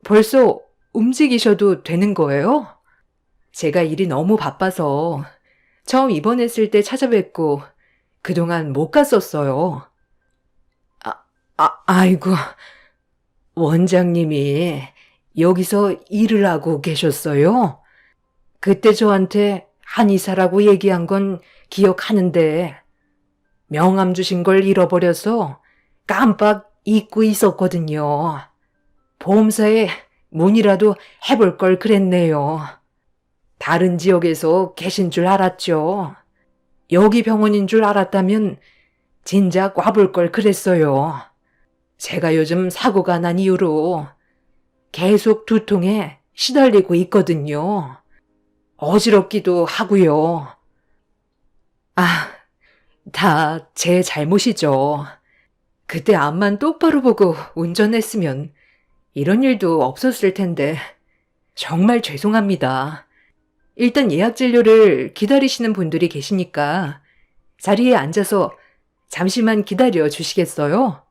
[SPEAKER 1] 벌써 움직이셔도 되는 거예요? 제가 일이 너무 바빠서 처음 입원했을 때 찾아뵙고 그동안 못 갔었어요. 아이고, 원장님이 여기서 일을 하고 계셨어요? 그때 저한테 한의사라고 얘기한 건 기억하는데 명함 주신 걸 잃어버려서 깜빡
[SPEAKER 2] 잊고 있었거든요. 보험사에 문의라도 해볼 걸 그랬네요. 다른 지역에서 계신 줄 알았죠. 여기 병원인 줄 알았다면 진작 와볼 걸 그랬어요. 제가 요즘 사고가 난 이후로 계속 두통에 시달리고 있거든요. 어지럽기도 하고요. 아, 다 제 잘못이죠. 그때 앞만 똑바로 보고 운전했으면 이런 일도 없었을 텐데 정말 죄송합니다. 일단 예약 진료를 기다리시는 분들이 계시니까 자리에 앉아서 잠시만 기다려 주시겠어요?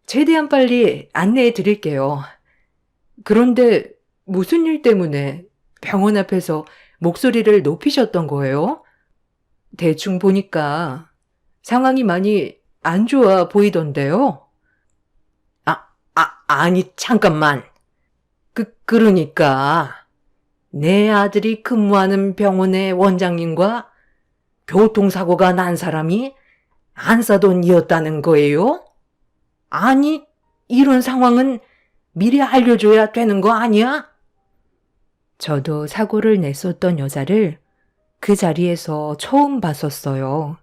[SPEAKER 2] 최대한 빨리 안내해 드릴게요. 그런데 무슨 일 때문에 병원 앞에서 목소리를 높이셨던 거예요? 대충 보니까 상황이 많이 안 좋아 보이던데요? 아니, 잠깐만. 그러니까 내 아들이 근무하는 병원의 원장님과 교통사고가 난 사람이 안사돈이었다는 거예요? 아니, 이런 상황은 미리 알려줘야 되는 거 아니야? 저도 사고를 냈었던 여자를 그 자리에서 처음 봤었어요.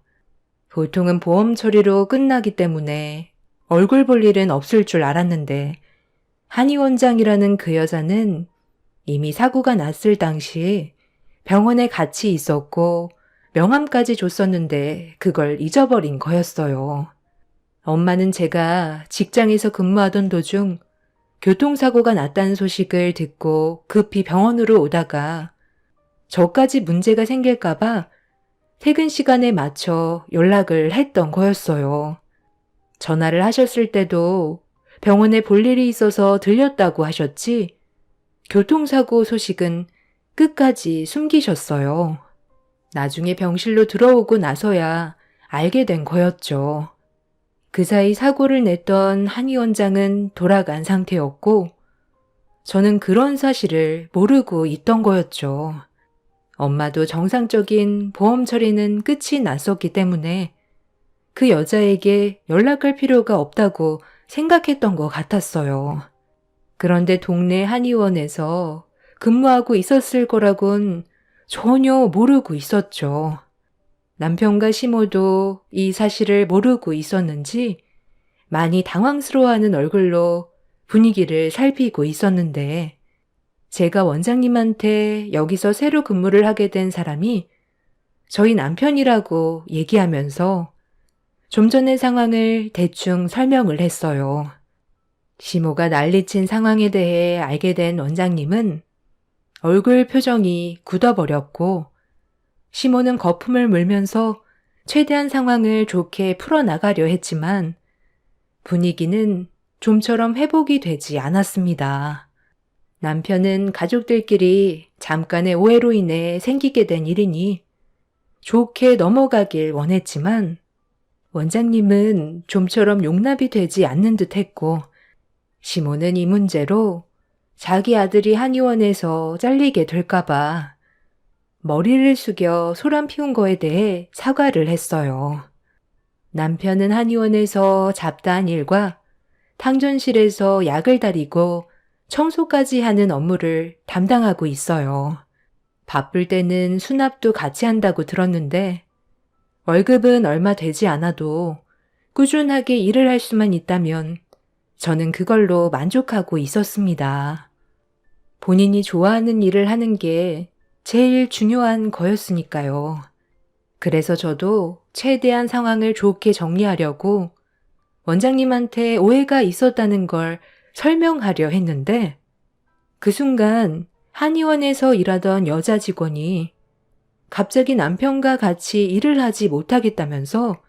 [SPEAKER 2] 보통은 보험 처리로 끝나기 때문에 얼굴 볼 일은 없을 줄 알았는데 한의 원장이라는 그 여자는 이미 사고가 났을 당시 병원에 같이 있었고 명함까지 줬었는데 그걸 잊어버린 거였어요. 엄마는 제가 직장에서 근무하던 도중 교통사고가 났다는 소식을 듣고 급히 병원으로 오다가 저까지 문제가 생길까봐 퇴근 시간에 맞춰 연락을 했던 거였어요. 전화를 하셨을 때도 병원에 볼 일이 있어서 들렸다고 하셨지 교통사고 소식은 끝까지 숨기셨어요. 나중에 병실로 들어오고 나서야 알게 된 거였죠. 그 사이 사고를 냈던 한의 원장은 돌아간 상태였고 저는 그런 사실을 모르고 있던 거였죠. 엄마도 정상적인 보험 처리는 끝이 났었기 때문에 그 여자에게 연락할 필요가 없다고 생각했던 것 같았어요. 그런데 동네 한의원에서 근무하고 있었을 거라곤 전혀 모르고 있었죠. 남편과 시모도 이 사실을 모르고 있었는지 많이 당황스러워하는 얼굴로 분위기를 살피고 있었는데 제가 원장님한테 여기서 새로 근무를 하게 된 사람이 저희 남편이라고 얘기하면서 좀 전의 상황을 대충 설명을 했어요. 시모가 난리친 상황에 대해 알게 된 원장님은 얼굴 표정이 굳어버렸고 시모는 거품을 물면서 최대한 상황을 좋게 풀어나가려 했지만 분위기는 좀처럼 회복이 되지 않았습니다. 남편은 가족들끼리 잠깐의 오해로 인해 생기게 된 일이니 좋게 넘어가길 원했지만 원장님은 좀처럼 용납이 되지 않는 듯 했고 시모는 이 문제로 자기 아들이 한의원에서 잘리게 될까봐 머리를 숙여 소란 피운 거에 대해 사과를 했어요. 남편은 한의원에서 잡다한 일과 탕전실에서 약을 다리고 청소까지 하는 업무를 담당하고 있어요. 바쁠 때는 수납도 같이 한다고 들었는데 월급은 얼마 되지 않아도 꾸준하게 일을 할 수만 있다면 저는 그걸로 만족하고 있었습니다. 본인이 좋아하는 일을 하는 게 제일 중요한 거였으니까요. 그래서 저도 최대한 상황을 좋게 정리하려고 원장님한테 오해가 있었다는 걸 설명하려 했는데 그 순간 한의원에서 일하던 여자 직원이 갑자기 남편과 같이 일을 하지 못하겠다면서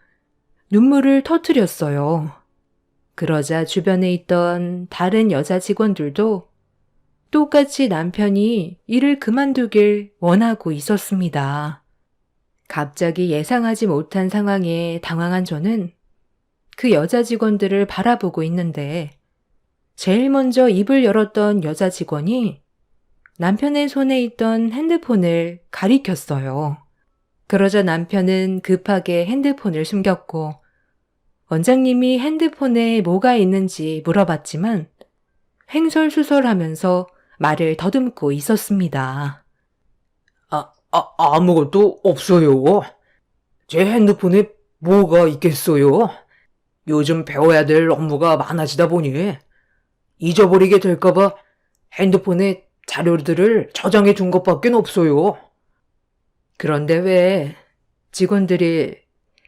[SPEAKER 2] 눈물을 터뜨렸어요. 그러자 주변에 있던 다른 여자 직원들도 똑같이 남편이 일을 그만두길 원하고 있었습니다. 갑자기 예상하지 못한 상황에 당황한 저는 그 여자 직원들을 바라보고 있는데 제일 먼저 입을 열었던 여자 직원이 남편의 손에 있던 핸드폰을 가리켰어요. 그러자 남편은 급하게 핸드폰을 숨겼고
[SPEAKER 1] 원장님이 핸드폰에 뭐가 있는지 물어봤지만 횡설수설하면서 말을 더듬고 있었습니다.
[SPEAKER 2] 아무것도 없어요. 제 핸드폰에 뭐가 있겠어요? 요즘 배워야 될 업무가 많아지다 보니 잊어버리게 될까봐 핸드폰에 자료들을 저장해 둔 것밖에 없어요.
[SPEAKER 1] 그런데 왜 직원들이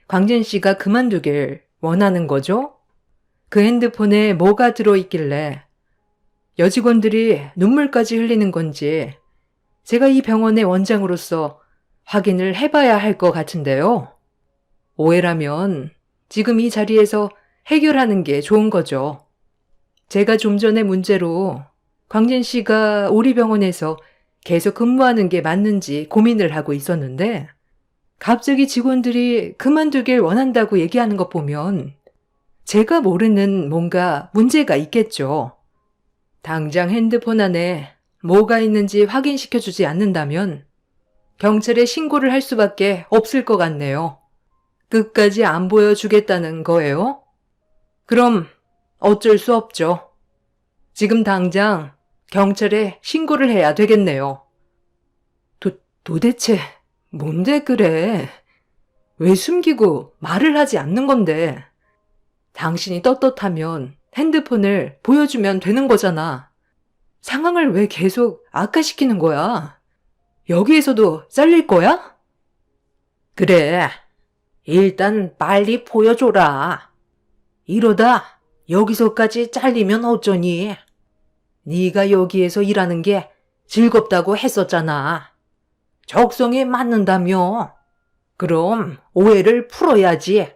[SPEAKER 1] 광진 씨가 그만두길 원하는 거죠? 그 핸드폰에 뭐가 들어있길래 여직원들이 눈물까지 흘리는 건지 제가 이 병원의 원장으로서 확인을 해봐야 할 것 같은데요. 오해라면 지금 이 자리에서 해결하는 게 좋은 거죠. 제가 좀 전에 문제로 광진 씨가 우리 병원에서 계속 근무하는 게 맞는지 고민을 하고 있었는데 갑자기 직원들이 그만두길 원한다고 얘기하는 것 보면 제가 모르는 뭔가 문제가 있겠죠. 당장 핸드폰 안에 뭐가 있는지 확인시켜주지 않는다면 경찰에 신고를 할 수밖에 없을 것 같네요. 끝까지 안 보여주겠다는 거예요? 그럼 어쩔 수 없죠. 지금 당장 경찰에 신고를 해야 되겠네요. 도대체 뭔데 그래? 왜 숨기고 말을 하지 않는 건데? 당신이 떳떳하면 핸드폰을 보여주면 되는 거잖아. 상황을 왜 계속 악화시키는 거야? 여기에서도 잘릴 거야?
[SPEAKER 2] 그래, 일단 빨리 보여줘라. 이러다 여기서까지 잘리면 어쩌니? 네가 여기에서 일하는 게 즐겁다고 했었잖아. 적성에 맞는다며. 그럼 오해를 풀어야지.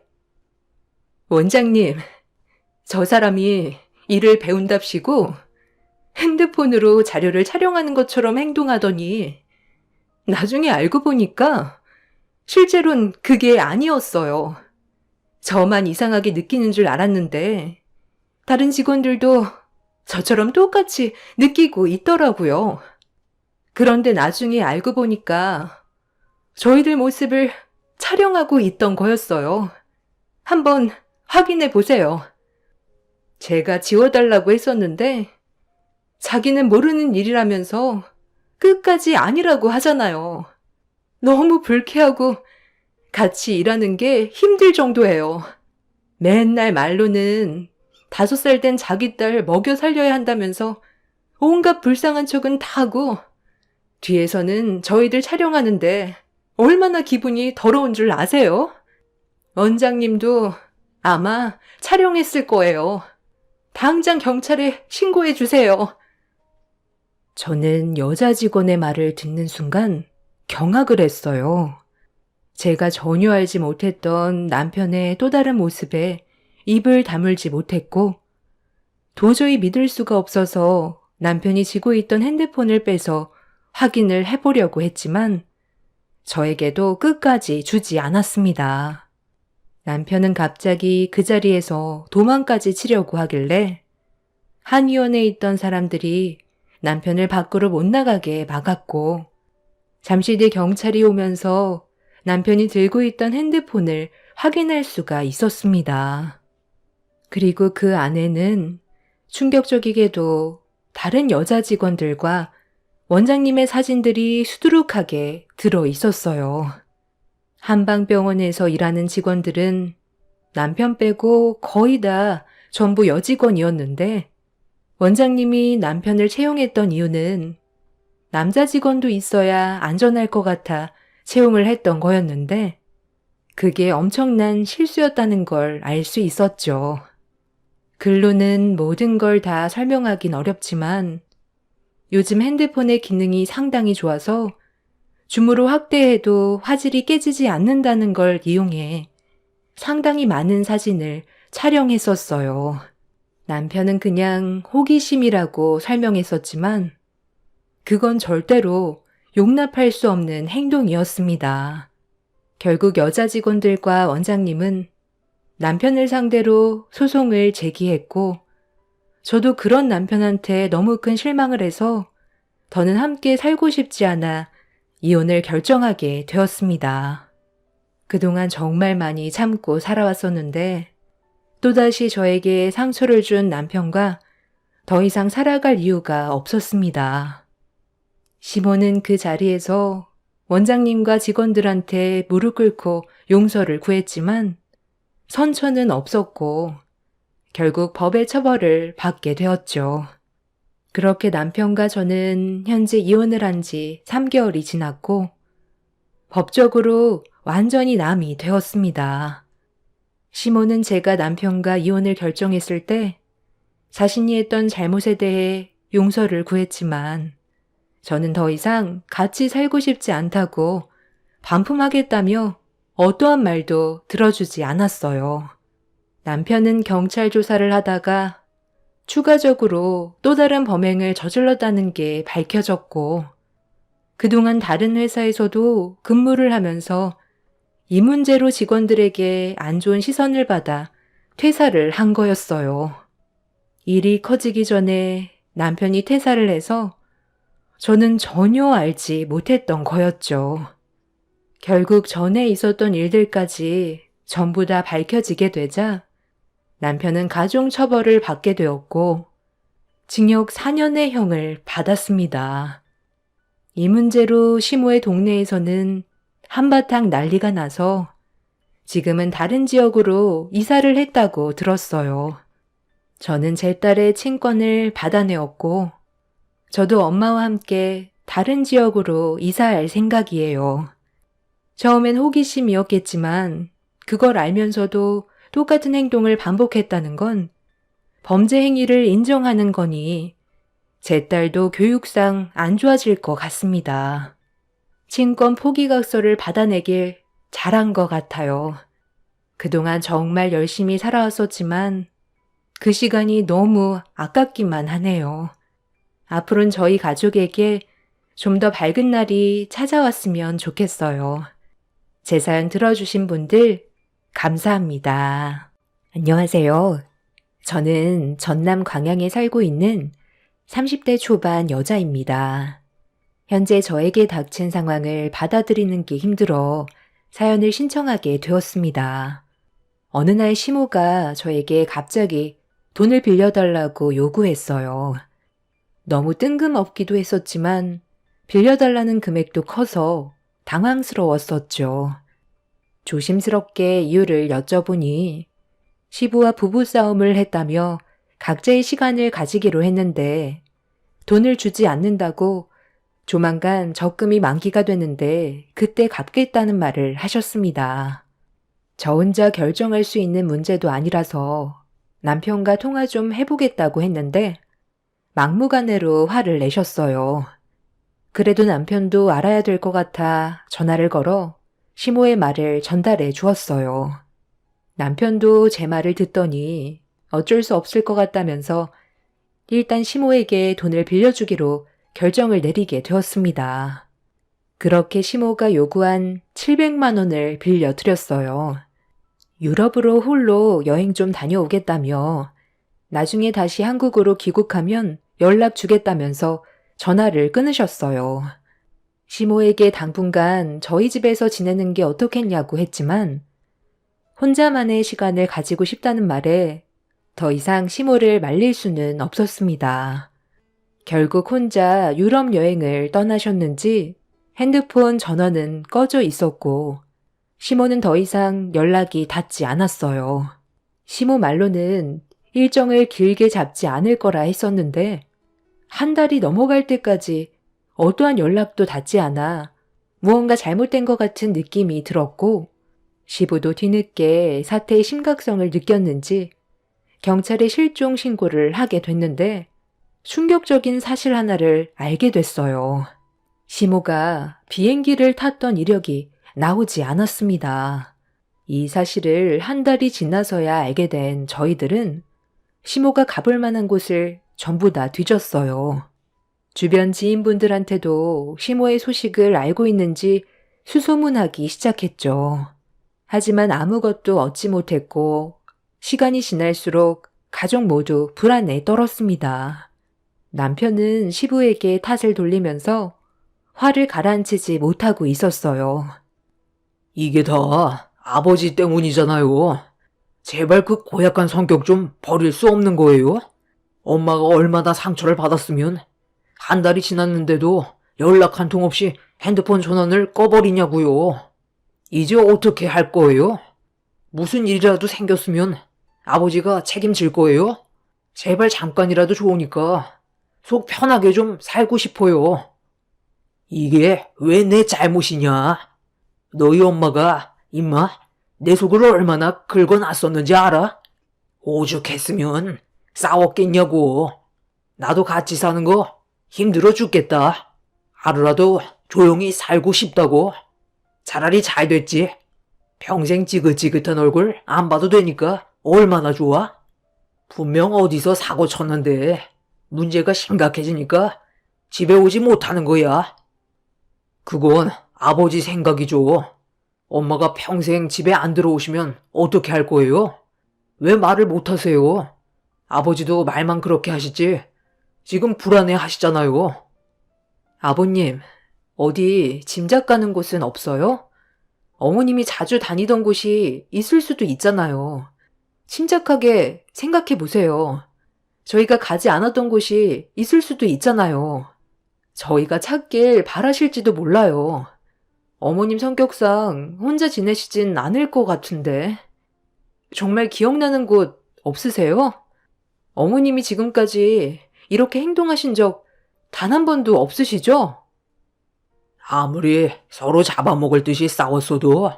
[SPEAKER 1] 원장님, 저 사람이 일을 배운답시고 핸드폰으로 자료를 촬영하는 것처럼 행동하더니 나중에 알고 보니까 실제로는 그게 아니었어요. 저만 이상하게 느끼는 줄 알았는데 다른 직원들도 저처럼 똑같이 느끼고 있더라고요. 그런데 나중에 알고 보니까 저희들 모습을 촬영하고 있던 거였어요. 한번 확인해 보세요. 제가 지워달라고 했었는데 자기는 모르는 일이라면서 끝까지 아니라고 하잖아요. 너무 불쾌하고 같이 일하는 게 힘들 정도예요. 맨날 말로는 5살 된 자기 딸 먹여 살려야 한다면서 온갖 불쌍한 척은 다 하고 뒤에서는 저희들 촬영하는데 얼마나 기분이 더러운 줄 아세요? 원장님도 아마 촬영했을 거예요. 당장 경찰에 신고해 주세요. 저는 여자 직원의 말을 듣는 순간 경악을 했어요. 제가 전혀 알지 못했던 남편의 또 다른 모습에 입을 다물지 못했고 도저히 믿을 수가 없어서 남편이 쥐고 있던 핸드폰을 빼서 확인을 해보려고 했지만 저에게도 끝까지 주지 않았습니다. 남편은 갑자기 그 자리에서 도망까지 치려고 하길래 한의원에 있던 사람들이 남편을 밖으로 못 나가게 막았고 잠시 뒤 경찰이 오면서 남편이 들고 있던 핸드폰을 확인할 수가 있었습니다. 그리고 그 안에는 충격적이게도 다른 여자 직원들과 원장님의 사진들이 수두룩하게 들어 있었어요. 한방병원에서 일하는 직원들은 남편 빼고 거의 다 전부 여직원이었는데 원장님이 남편을 채용했던 이유는 남자 직원도 있어야 안전할 것 같아 채용을 했던 거였는데 그게 엄청난 실수였다는 걸 알 수 있었죠. 글로는 모든 걸 다 설명하긴 어렵지만 요즘 핸드폰의 기능이 상당히 좋아서 줌으로 확대해도 화질이 깨지지 않는다는 걸 이용해 상당히 많은 사진을 촬영했었어요. 남편은 그냥 호기심이라고 설명했었지만 그건 절대로 용납할 수 없는 행동이었습니다. 결국 여자 직원들과 원장님은 남편을 상대로 소송을 제기했고 저도 그런 남편한테 너무 큰 실망을 해서 더는 함께 살고 싶지 않아 이혼을 결정하게 되었습니다. 그동안 정말 많이 참고 살아왔었는데 또다시 저에게 상처를 준 남편과 더 이상 살아갈 이유가 없었습니다. 시모는 그 자리에서 원장님과 직원들한테 무릎 꿇고 용서를 구했지만 선처는 없었고 결국 법의 처벌을 받게 되었죠. 그렇게 남편과 저는 현재 이혼을 한 지 3개월이 지났고 법적으로 완전히 남이 되었습니다. 시모는 제가 남편과 이혼을 결정했을 때 자신이 했던 잘못에 대해 용서를 구했지만 저는 더 이상 같이 살고 싶지 않다고 반품하겠다며 어떠한 말도 들어주지 않았어요. 남편은 경찰 조사를 하다가 추가적으로 또 다른 범행을 저질렀다는 게 밝혀졌고 그동안 다른 회사에서도 근무를 하면서 이 문제로 직원들에게 안 좋은 시선을 받아 퇴사를 한 거였어요. 일이 커지기 전에 남편이 퇴사를 해서 저는 전혀 알지 못했던 거였죠. 결국 전에 있었던 일들까지 전부 다 밝혀지게 되자 남편은 가중처벌을 받게 되었고 징역 4년의 형을 받았습니다. 이 문제로 시모의 동네에서는 한바탕 난리가 나서 지금은 다른 지역으로 이사를 했다고 들었어요. 저는 제 딸의 친권을 받아내었고 저도 엄마와 함께 다른 지역으로 이사할 생각이에요. 처음엔 호기심이었겠지만 그걸 알면서도 똑같은 행동을 반복했다는 건 범죄 행위를 인정하는 거니 제 딸도 교육상 안 좋아질 것 같습니다. 친권 포기각서를 받아내길 잘한 것 같아요. 그동안 정말 열심히 살아왔었지만 그 시간이 너무 아깝기만 하네요. 앞으로는 저희 가족에게 좀 더 밝은 날이 찾아왔으면 좋겠어요. 제 사연 들어주신 분들 감사합니다. 안녕하세요. 저는 전남 광양에 살고 있는 30대 초반 여자입니다. 현재 저에게 닥친 상황을 받아들이는 게 힘들어 사연을 신청하게 되었습니다. 어느 날 시모가 저에게 갑자기 돈을 빌려달라고 요구했어요. 너무 뜬금없기도 했었지만 빌려달라는 금액도 커서 당황스러웠었죠. 조심스럽게 이유를 여쭤보니 시부와 부부싸움을 했다며 각자의 시간을 가지기로 했는데 돈을 주지 않는다고 조만간 적금이 만기가 되는데 그때 갚겠다는 말을 하셨습니다. 저 혼자 결정할 수 있는 문제도 아니라서 남편과 통화 좀 해보겠다고 했는데 막무가내로 화를 내셨어요. 그래도 남편도 알아야 될 것 같아 전화를 걸어 시모의 말을 전달해 주었어요. 남편도 제 말을 듣더니 어쩔 수 없을 것 같다면서 일단 시모에게 돈을 빌려주기로 결정을 내리게 되었습니다. 그렇게 시모가 요구한 700만 원을 빌려드렸어요. 유럽으로 홀로 여행 좀 다녀오겠다며 나중에 다시 한국으로 귀국하면 연락 주겠다면서 전화를 끊으셨어요. 시모에게 당분간 저희 집에서 지내는 게 어떻겠냐고 했지만 혼자만의 시간을 가지고 싶다는 말에 더 이상 시모를 말릴 수는 없었습니다. 결국 혼자 유럽 여행을 떠나셨는지 핸드폰 전원은 꺼져 있었고 시모는 더 이상 연락이 닿지 않았어요. 시모 말로는 일정을 길게 잡지 않을 거라 했었는데 한 달이 넘어갈 때까지 어떠한 연락도 닿지 않아 무언가 잘못된 것 같은 느낌이 들었고 시부도 뒤늦게 사태의 심각성을 느꼈는지 경찰에 실종 신고를 하게 됐는데 충격적인 사실 하나를 알게 됐어요. 시모가 비행기를 탔던 이력이 나오지 않았습니다. 이 사실을 한 달이 지나서야 알게 된 저희들은 시모가 가볼 만한 곳을 전부 다 뒤졌어요. 주변 지인분들한테도 시모의 소식을 알고 있는지 수소문하기 시작했죠. 하지만 아무것도 얻지 못했고 시간이 지날수록 가족 모두 불안에 떨었습니다. 남편은 시부에게 탓을 돌리면서 화를 가라앉히지 못하고 있었어요.
[SPEAKER 2] 이게 다 아버지 때문이잖아요. 제발 그 고약한 성격 좀 버릴 수 없는 거예요? 엄마가 얼마나 상처를 받았으면 한 달이 지났는데도 연락 한 통 없이 핸드폰 전원을 꺼버리냐고요. 이제 어떻게 할 거예요? 무슨 일이라도 생겼으면 아버지가 책임질 거예요? 제발 잠깐이라도 좋으니까 속 편하게 좀 살고 싶어요. 이게 왜 내 잘못이냐? 너희 엄마가 임마 내 속을 얼마나 긁어놨었는지 알아? 오죽했으면 싸웠겠냐고. 나도 같이 사는 거 힘들어 죽겠다. 하루라도 조용히 살고 싶다고. 차라리 잘 됐지. 평생 지긋지긋한 얼굴 안 봐도 되니까 얼마나 좋아? 분명 어디서 사고 쳤는데 문제가 심각해지니까 집에 오지 못하는 거야. 그건 아버지 생각이죠. 엄마가 평생 집에 안 들어오시면 어떻게 할 거예요? 왜 말을 못 하세요? 아버지도 말만 그렇게 하시지. 지금 불안해 하시잖아요.
[SPEAKER 1] 아버님, 어디 짐작 가는 곳은 없어요? 어머님이 자주 다니던 곳이 있을 수도 있잖아요. 침착하게 생각해 보세요. 저희가 가지 않았던 곳이 있을 수도 있잖아요. 저희가 찾길 바라실지도 몰라요. 어머님 성격상 혼자 지내시진 않을 것 같은데. 정말 기억나는 곳 없으세요? 어머님이 지금까지 이렇게 행동하신 적 단 한 번도 없으시죠?
[SPEAKER 2] 아무리 서로 잡아먹을 듯이 싸웠어도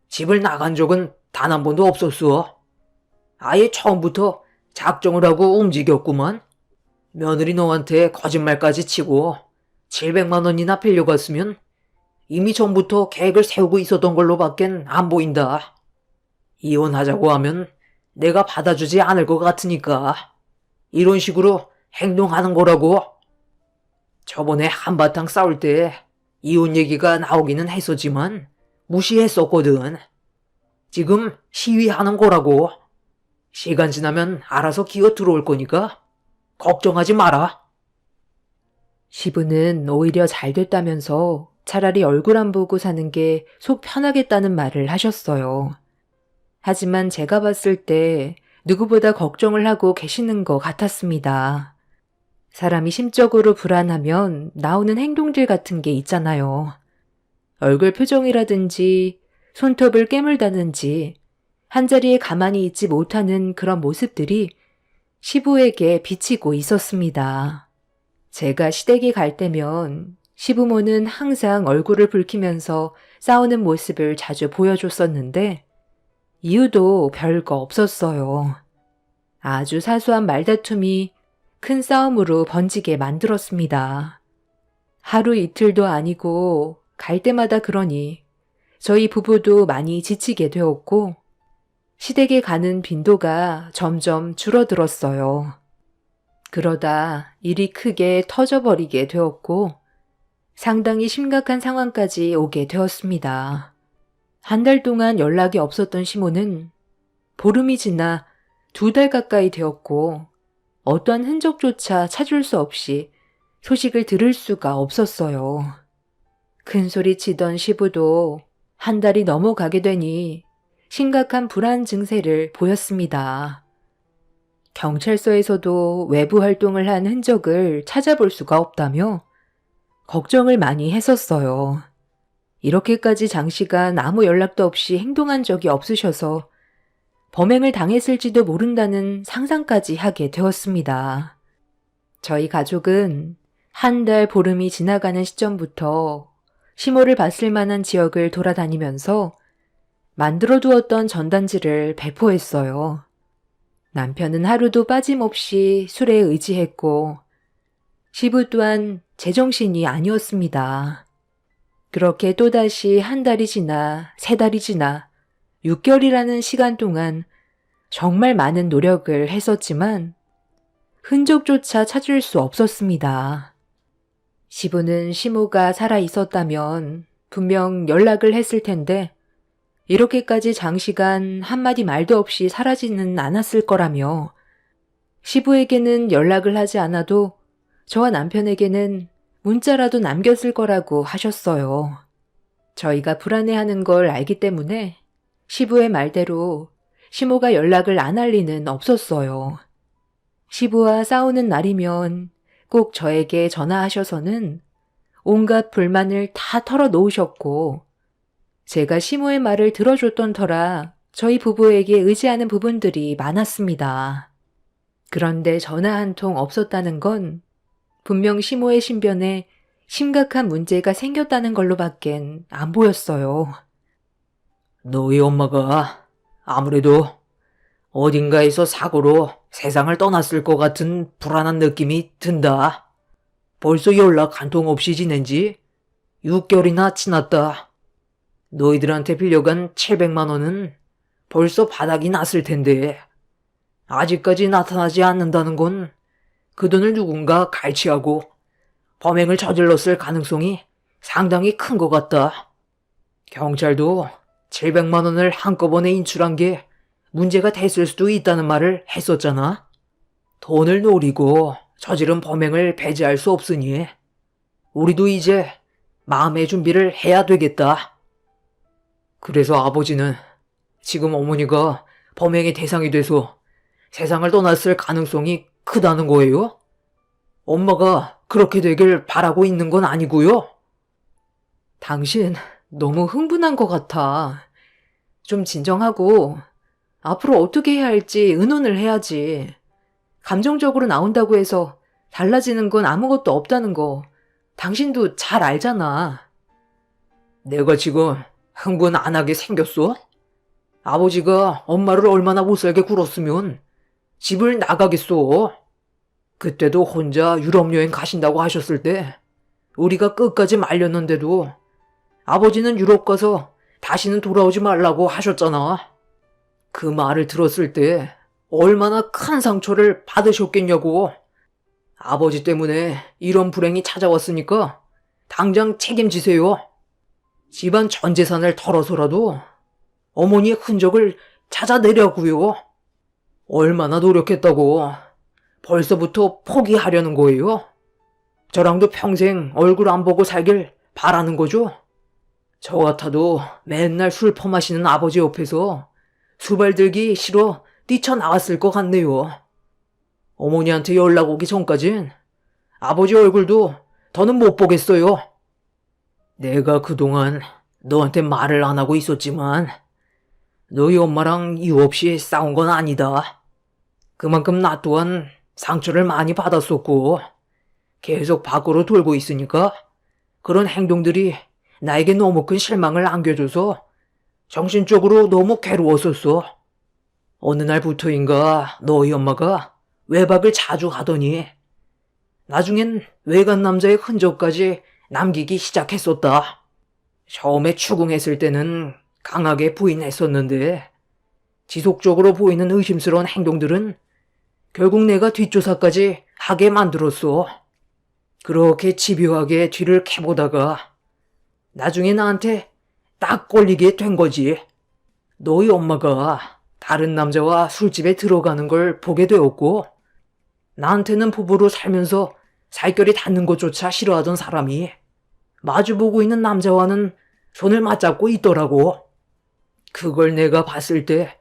[SPEAKER 2] 집을 나간 적은 단 한 번도 없었어. 아예 처음부터 작정을 하고 움직였구만. 며느리 너한테 거짓말까지 치고 700만 원이나 빌려갔으면 이미 전부터 계획을 세우고 있었던 걸로 밖엔 안 보인다. 이혼하자고 하면 내가 받아주지 않을 것 같으니까 이런 식으로 행동하는 거라고. 저번에 한바탕 싸울 때 이혼 얘기가 나오기는 했었지만 무시했었거든. 지금 시위하는 거라고. 시간 지나면 알아서 기어 들어올 거니까 걱정하지 마라.
[SPEAKER 1] 시부는 오히려 잘 됐다면서 차라리 얼굴 안 보고 사는 게 속 편하겠다는 말을 하셨어요. 하지만 제가 봤을 때 누구보다 걱정을 하고 계시는 것 같았습니다. 사람이 심적으로 불안하면 나오는 행동들 같은 게 있잖아요. 얼굴 표정이라든지 손톱을 깨물다든지 한자리에 가만히 있지 못하는 그런 모습들이 시부에게 비치고 있었습니다. 제가 시댁에 갈 때면 시부모는 항상 얼굴을 붉히면서 싸우는 모습을 자주 보여줬었는데 이유도 별거 없었어요. 아주 사소한 말다툼이 큰 싸움으로 번지게 만들었습니다. 하루 이틀도 아니고 갈 때마다 그러니 저희 부부도 많이 지치게 되었고 시댁에 가는 빈도가 점점 줄어들었어요. 그러다 일이 크게 터져버리게 되었고 상당히 심각한 상황까지 오게 되었습니다. 한 달 동안 연락이 없었던 시모는 보름이 지나 2달 가까이 되었고 어떠한 흔적조차 찾을 수 없이 소식을 들을 수가 없었어요. 큰 소리 치던 시부도 한 달이 넘어가게 되니 심각한 불안 증세를 보였습니다. 경찰서에서도 외부 활동을 한 흔적을 찾아볼 수가 없다며 걱정을 많이 했었어요. 이렇게까지 장시간 아무 연락도 없이 행동한 적이 없으셔서 범행을 당했을지도 모른다는 상상까지 하게 되었습니다. 저희 가족은 한 달 보름이 지나가는 시점부터 시모를 봤을 만한 지역을 돌아다니면서 만들어 두었던 전단지를 배포했어요. 남편은 하루도 빠짐없이 술에 의지했고 시부 또한 제정신이 아니었습니다. 그렇게 또다시 한 달이 지나 3달이 지나 6개월이라는 시간 동안 정말 많은 노력을 했었지만 흔적조차 찾을 수 없었습니다. 시부는 시모가 살아 있었다면 분명 연락을 했을 텐데 이렇게까지 장시간 한마디 말도 없이 사라지는 않았을 거라며 시부에게는 연락을 하지 않아도 저와 남편에게는 문자라도 남겼을 거라고 하셨어요. 저희가 불안해하는 걸 알기 때문에 시부의 말대로 시모가 연락을 안 할 리는 없었어요. 시부와 싸우는 날이면 꼭 저에게 전화하셔서는 온갖 불만을 다 털어놓으셨고, 제가 시모의 말을 들어줬던 터라 저희 부부에게 의지하는 부분들이 많았습니다. 그런데 전화 한 통 없었다는 건 분명 시모의 신변에 심각한 문제가 생겼다는 걸로밖엔 안 보였어요.
[SPEAKER 2] 너희 엄마가 아무래도 어딘가에서 사고로 세상을 떠났을 것 같은 불안한 느낌이 든다. 벌써 연락 한 통 없이 지낸 지 6개월이나 지났다. 너희들한테 빌려간 700만 원은 벌써 바닥이 났을 텐데 아직까지 나타나지 않는다는 건 그 돈을 누군가 갈취하고 범행을 저질렀을 가능성이 상당히 큰 것 같다. 경찰도 700만 원을 한꺼번에 인출한 게 문제가 됐을 수도 있다는 말을 했었잖아. 돈을 노리고 저지른 범행을 배제할 수 없으니 우리도 이제 마음의 준비를 해야 되겠다. 그래서 아버지는 지금 어머니가 범행의 대상이 돼서 세상을 떠났을 가능성이 크다는 거예요? 엄마가 그렇게 되길 바라고 있는 건 아니고요?
[SPEAKER 1] 당신 너무 흥분한 것 같아. 좀 진정하고 앞으로 어떻게 해야 할지 의논을 해야지. 감정적으로 나온다고 해서 달라지는 건 아무것도 없다는 거 당신도 잘 알잖아.
[SPEAKER 2] 내가 지금 흥분 안 하게 생겼어? 아버지가 엄마를 얼마나 못살게 굴었으면 집을 나가겠어. 그때도 혼자 유럽 여행 가신다고 하셨을 때 우리가 끝까지 말렸는데도 아버지는 유럽 가서 다시는 돌아오지 말라고 하셨잖아. 그 말을 들었을 때 얼마나 큰 상처를 받으셨겠냐고. 아버지 때문에 이런 불행이 찾아왔으니까 당장 책임지세요. 집안 전 재산을 털어서라도 어머니의 흔적을 찾아내려고요. 얼마나 노력했다고 벌써부터 포기하려는 거예요? 저랑도 평생 얼굴 안 보고 살길 바라는 거죠? 저 같아도 맨날 술 퍼마시는 아버지 옆에서 수발 들기 싫어 뛰쳐나왔을 것 같네요. 어머니한테 연락 오기 전까진 아버지 얼굴도 더는 못 보겠어요. 내가 그동안 너한테 말을 안 하고 있었지만 너희 엄마랑 이유 없이 싸운 건 아니다. 그만큼 나 또한 상처를 많이 받았었고 계속 밖으로 돌고 있으니까 그런 행동들이 나에게 너무 큰 실망을 안겨줘서 정신적으로 너무 괴로웠었어. 어느 날부터인가 너희 엄마가 외박을 자주 하더니 나중엔 외간 남자의 흔적까지 남기기 시작했었다. 처음에 추궁했을 때는 강하게 부인했었는데 지속적으로 보이는 의심스러운 행동들은 결국 내가 뒷조사까지 하게 만들었어. 그렇게 집요하게 뒤를 캐보다가 나중에 나한테 딱 걸리게 된 거지. 너희 엄마가 다른 남자와 술집에 들어가는 걸 보게 되었고 나한테는 부부로 살면서 살결이 닿는 것조차 싫어하던 사람이 마주보고 있는 남자와는 손을 맞잡고 있더라고. 그걸 내가 봤을 때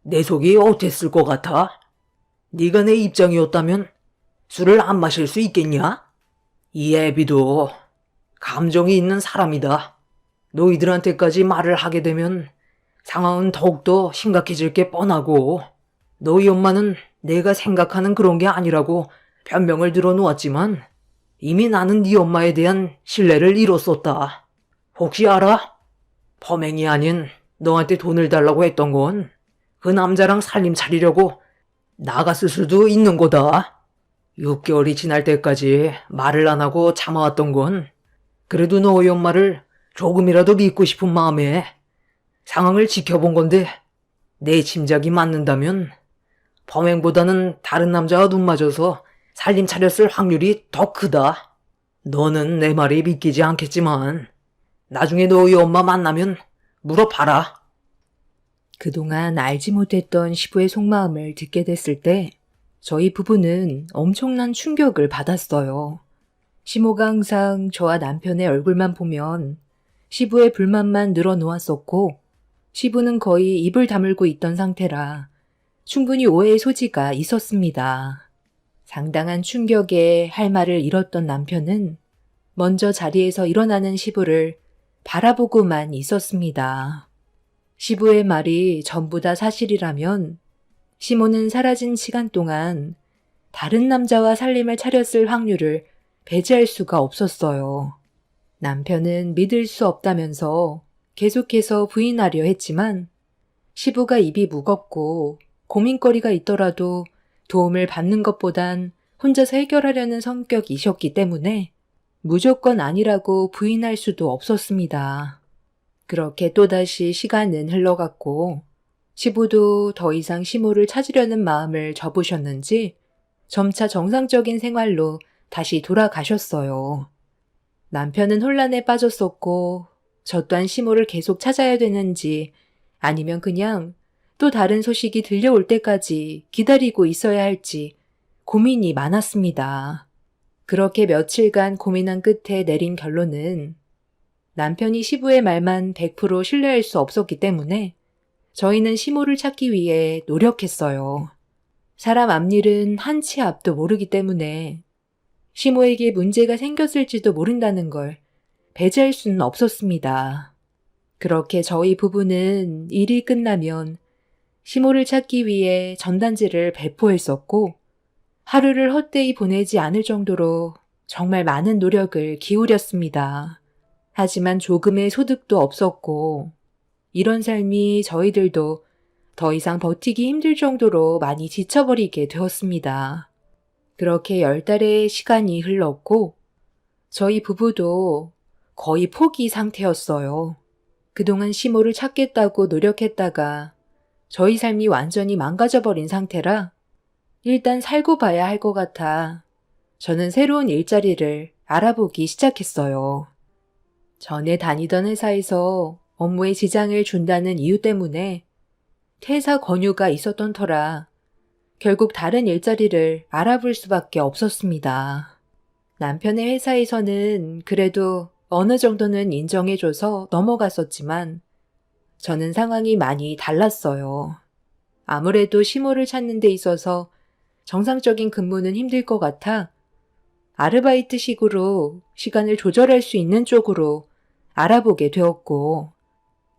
[SPEAKER 2] 내 속이 어땠을 것 같아? 네가 내 입장이었다면 술을 안 마실 수 있겠냐? 이 애비도 감정이 있는 사람이다. 너희들한테까지 말을 하게 되면 상황은 더욱더 심각해질 게 뻔하고 너희 엄마는 내가 생각하는 그런 게 아니라고 변명을 들어놓았지만 이미 나는 네 엄마에 대한 신뢰를 잃었었다. 혹시 알아? 범행이 아닌 너한테 돈을 달라고 했던 건 그 남자랑 살림 차리려고 나갔을 수도 있는 거다. 6개월이 지날 때까지 말을 안 하고 참아왔던 건 그래도 너희 엄마를 조금이라도 믿고 싶은 마음에 상황을 지켜본 건데 내 짐작이 맞는다면 범행보다는 다른 남자와 눈 맞아서 살림 차렸을 확률이 더 크다. 너는 내 말이 믿기지 않겠지만 나중에 너희 엄마 만나면 물어봐라.
[SPEAKER 1] 그동안 알지 못했던 시부의 속마음을 듣게 됐을 때 저희 부부는 엄청난 충격을 받았어요. 시모가 항상 저와 남편의 얼굴만 보면 시부의 불만만 늘어놓았었고 시부는 거의 입을 다물고 있던 상태라 충분히 오해의 소지가 있었습니다. 상당한 충격에 할 말을 잃었던 남편은 먼저 자리에서 일어나는 시부를 바라보고만 있었습니다. 시부의 말이 전부 다 사실이라면 시모는 사라진 시간 동안 다른 남자와 살림을 차렸을 확률을 배제할 수가 없었어요. 남편은 믿을 수 없다면서 계속해서 부인하려 했지만 시부가 입이 무겁고 고민거리가 있더라도 도움을 받는 것보단 혼자서 해결하려는 성격이셨기 때문에 무조건 아니라고 부인할 수도 없었습니다. 그렇게 또다시 시간은 흘러갔고 시부도 더 이상 시모를 찾으려는 마음을 접으셨는지 점차 정상적인 생활로 다시 돌아가셨어요. 남편은 혼란에 빠졌었고 저 또한 시모를 계속 찾아야 되는지 아니면 그냥 또 다른 소식이 들려올 때까지 기다리고 있어야 할지 고민이 많았습니다. 그렇게 며칠간 고민한 끝에 내린 결론은 남편이 시부의 말만 100% 신뢰할 수 없었기 때문에 저희는 시모를 찾기 위해 노력했어요. 사람 앞일은 한 치 앞도 모르기 때문에 시모에게 문제가 생겼을지도 모른다는 걸 배제할 수는 없었습니다. 그렇게 저희 부부는 일이 끝나면 시모를 찾기 위해 전단지를 배포했었고 하루를 헛되이 보내지 않을 정도로 정말 많은 노력을 기울였습니다. 하지만 조금의 소득도 없었고 이런 삶이 저희들도 더 이상 버티기 힘들 정도로 많이 지쳐버리게 되었습니다. 그렇게 10달의 시간이 흘렀고 저희 부부도 거의 포기 상태였어요. 그동안 시모를 찾겠다고 노력했다가 저희 삶이 완전히 망가져버린 상태라 일단 살고 봐야 할 것 같아 저는 새로운 일자리를 알아보기 시작했어요. 전에 다니던 회사에서 업무에 지장을 준다는 이유 때문에 퇴사 권유가 있었던 터라 결국 다른 일자리를 알아볼 수밖에 없었습니다. 남편의 회사에서는 그래도 어느 정도는 인정해줘서 넘어갔었지만 저는 상황이 많이 달랐어요. 아무래도 시모를 찾는 데 있어서 정상적인 근무는 힘들 것 같아 아르바이트식으로 시간을 조절할 수 있는 쪽으로 알아보게 되었고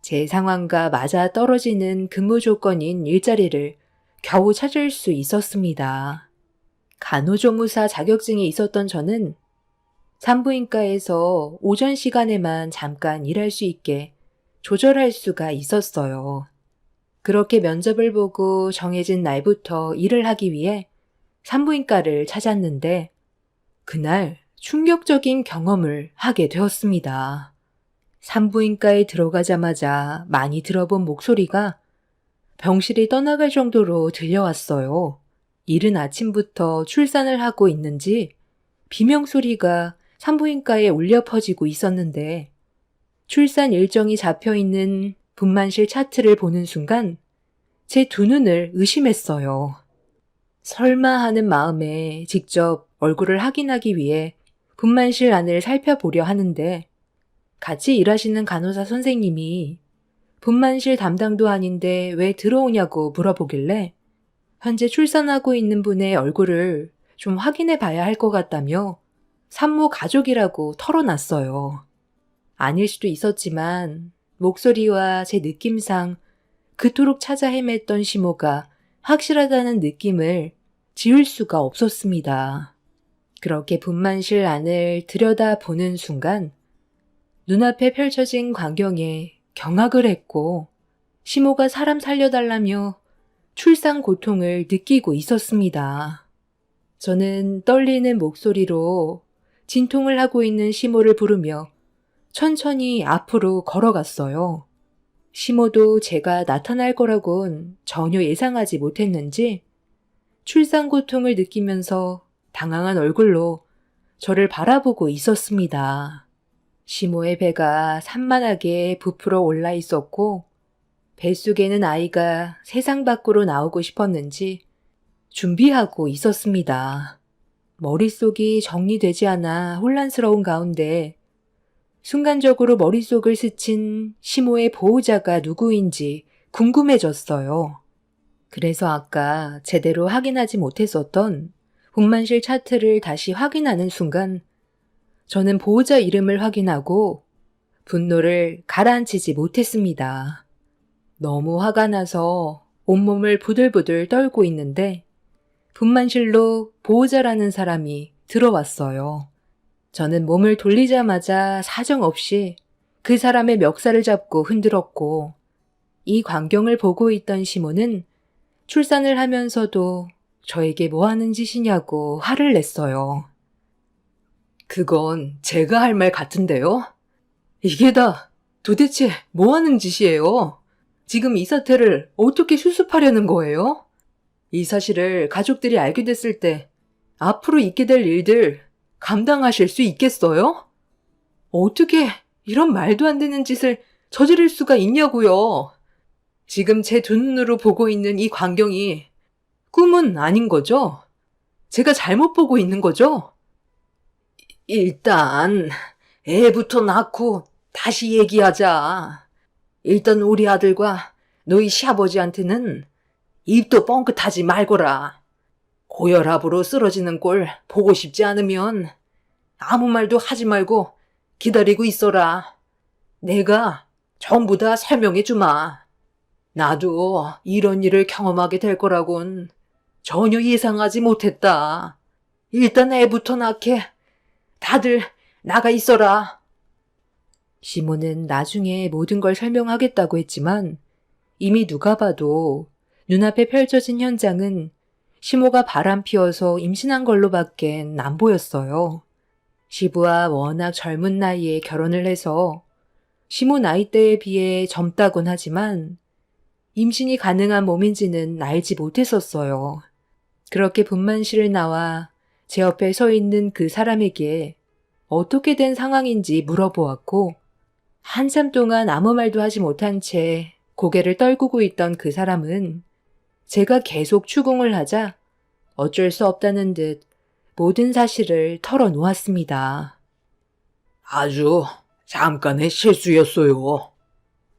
[SPEAKER 1] 제 상황과 맞아 떨어지는 근무 조건인 일자리를 겨우 찾을 수 있었습니다. 간호조무사 자격증이 있었던 저는 산부인과에서 오전 시간에만 잠깐 일할 수 있게 조절할 수가 있었어요. 그렇게 면접을 보고 정해진 날부터 일을 하기 위해 산부인과를 찾았는데 그날 충격적인 경험을 하게 되었습니다. 산부인과에 들어가자마자 많이 들어본 목소리가 병실이 떠나갈 정도로 들려왔어요. 이른 아침부터 출산을 하고 있는지 비명소리가 산부인과에 울려 퍼지고 있었는데 출산 일정이 잡혀있는 분만실 차트를 보는 순간 제 두 눈을 의심했어요. 설마 하는 마음에 직접 얼굴을 확인하기 위해 분만실 안을 살펴보려 하는데 같이 일하시는 간호사 선생님이 분만실 담당도 아닌데 왜 들어오냐고 물어보길래 현재 출산하고 있는 분의 얼굴을 좀 확인해 봐야 할 것 같다며 산모 가족이라고 털어놨어요. 아닐 수도 있었지만 목소리와 제 느낌상 그토록 찾아 헤맸던 시모가 확실하다는 느낌을 지울 수가 없었습니다. 그렇게 분만실 안을 들여다보는 순간 눈앞에 펼쳐진 광경에 경악을 했고 시모가 사람 살려달라며 출산 고통을 느끼고 있었습니다. 저는 떨리는 목소리로 진통을 하고 있는 시모를 부르며 천천히 앞으로 걸어갔어요. 시모도 제가 나타날 거라곤 전혀 예상하지 못했는지 출산 고통을 느끼면서 당황한 얼굴로 저를 바라보고 있었습니다. 시모의 배가 산만하게 부풀어 올라 있었고 뱃속에는 아이가 세상 밖으로 나오고 싶었는지 준비하고 있었습니다. 머릿속이 정리되지 않아 혼란스러운 가운데 순간적으로 머릿속을 스친 시모의 보호자가 누구인지 궁금해졌어요. 그래서 아까 제대로 확인하지 못했었던 분만실 차트를 다시 확인하는 순간 저는 보호자 이름을 확인하고 분노를 가라앉히지 못했습니다. 너무 화가 나서 온몸을 부들부들 떨고 있는데 분만실로 보호자라는 사람이 들어왔어요. 저는 몸을 돌리자마자 사정없이 그 사람의 멱살을 잡고 흔들었고 이 광경을 보고 있던 시모는 출산을 하면서도 저에게 뭐 하는 짓이냐고 화를 냈어요. 그건 제가 할 말 같은데요? 이게 다 도대체 뭐 하는 짓이에요? 지금 이 사태를 어떻게 수습하려는 거예요? 이 사실을 가족들이 알게 됐을 때 앞으로 있게 될 일들 감당하실 수 있겠어요? 어떻게 이런 말도 안 되는 짓을 저지를 수가 있냐고요? 지금 제 두 눈으로 보고 있는 이 광경이 꿈은 아닌 거죠? 제가 잘못 보고 있는 거죠? 일단 애부터 낳고 다시 얘기하자. 일단 우리 아들과 너희 시아버지한테는 입도 뻥끗하지 말거라. 고혈압으로 쓰러지는 꼴 보고 싶지 않으면 아무 말도 하지 말고 기다리고 있어라. 내가 전부 다 설명해 주마. 나도 이런 일을 경험하게 될 거라곤 전혀 예상하지 못했다. 일단 애부터 낳게. 다들 나가 있어라. 시모는 나중에 모든 걸 설명하겠다고 했지만 이미 누가 봐도 눈앞에 펼쳐진 현장은 시모가 바람 피워서 임신한 걸로밖엔 안 보였어요. 시부와 워낙 젊은 나이에 결혼을 해서 시모 나이대에 비해 젊다곤 하지만 임신이 가능한 몸인지는 알지 못했었어요. 그렇게 분만실을 나와 제 옆에 서 있는 그 사람에게 어떻게 된 상황인지 물어보았고 한참 동안 아무 말도 하지 못한 채 고개를 떨구고 있던 그 사람은 제가 계속 추궁을 하자 어쩔 수 없다는 듯 모든 사실을 털어놓았습니다. 아주 잠깐의 실수였어요.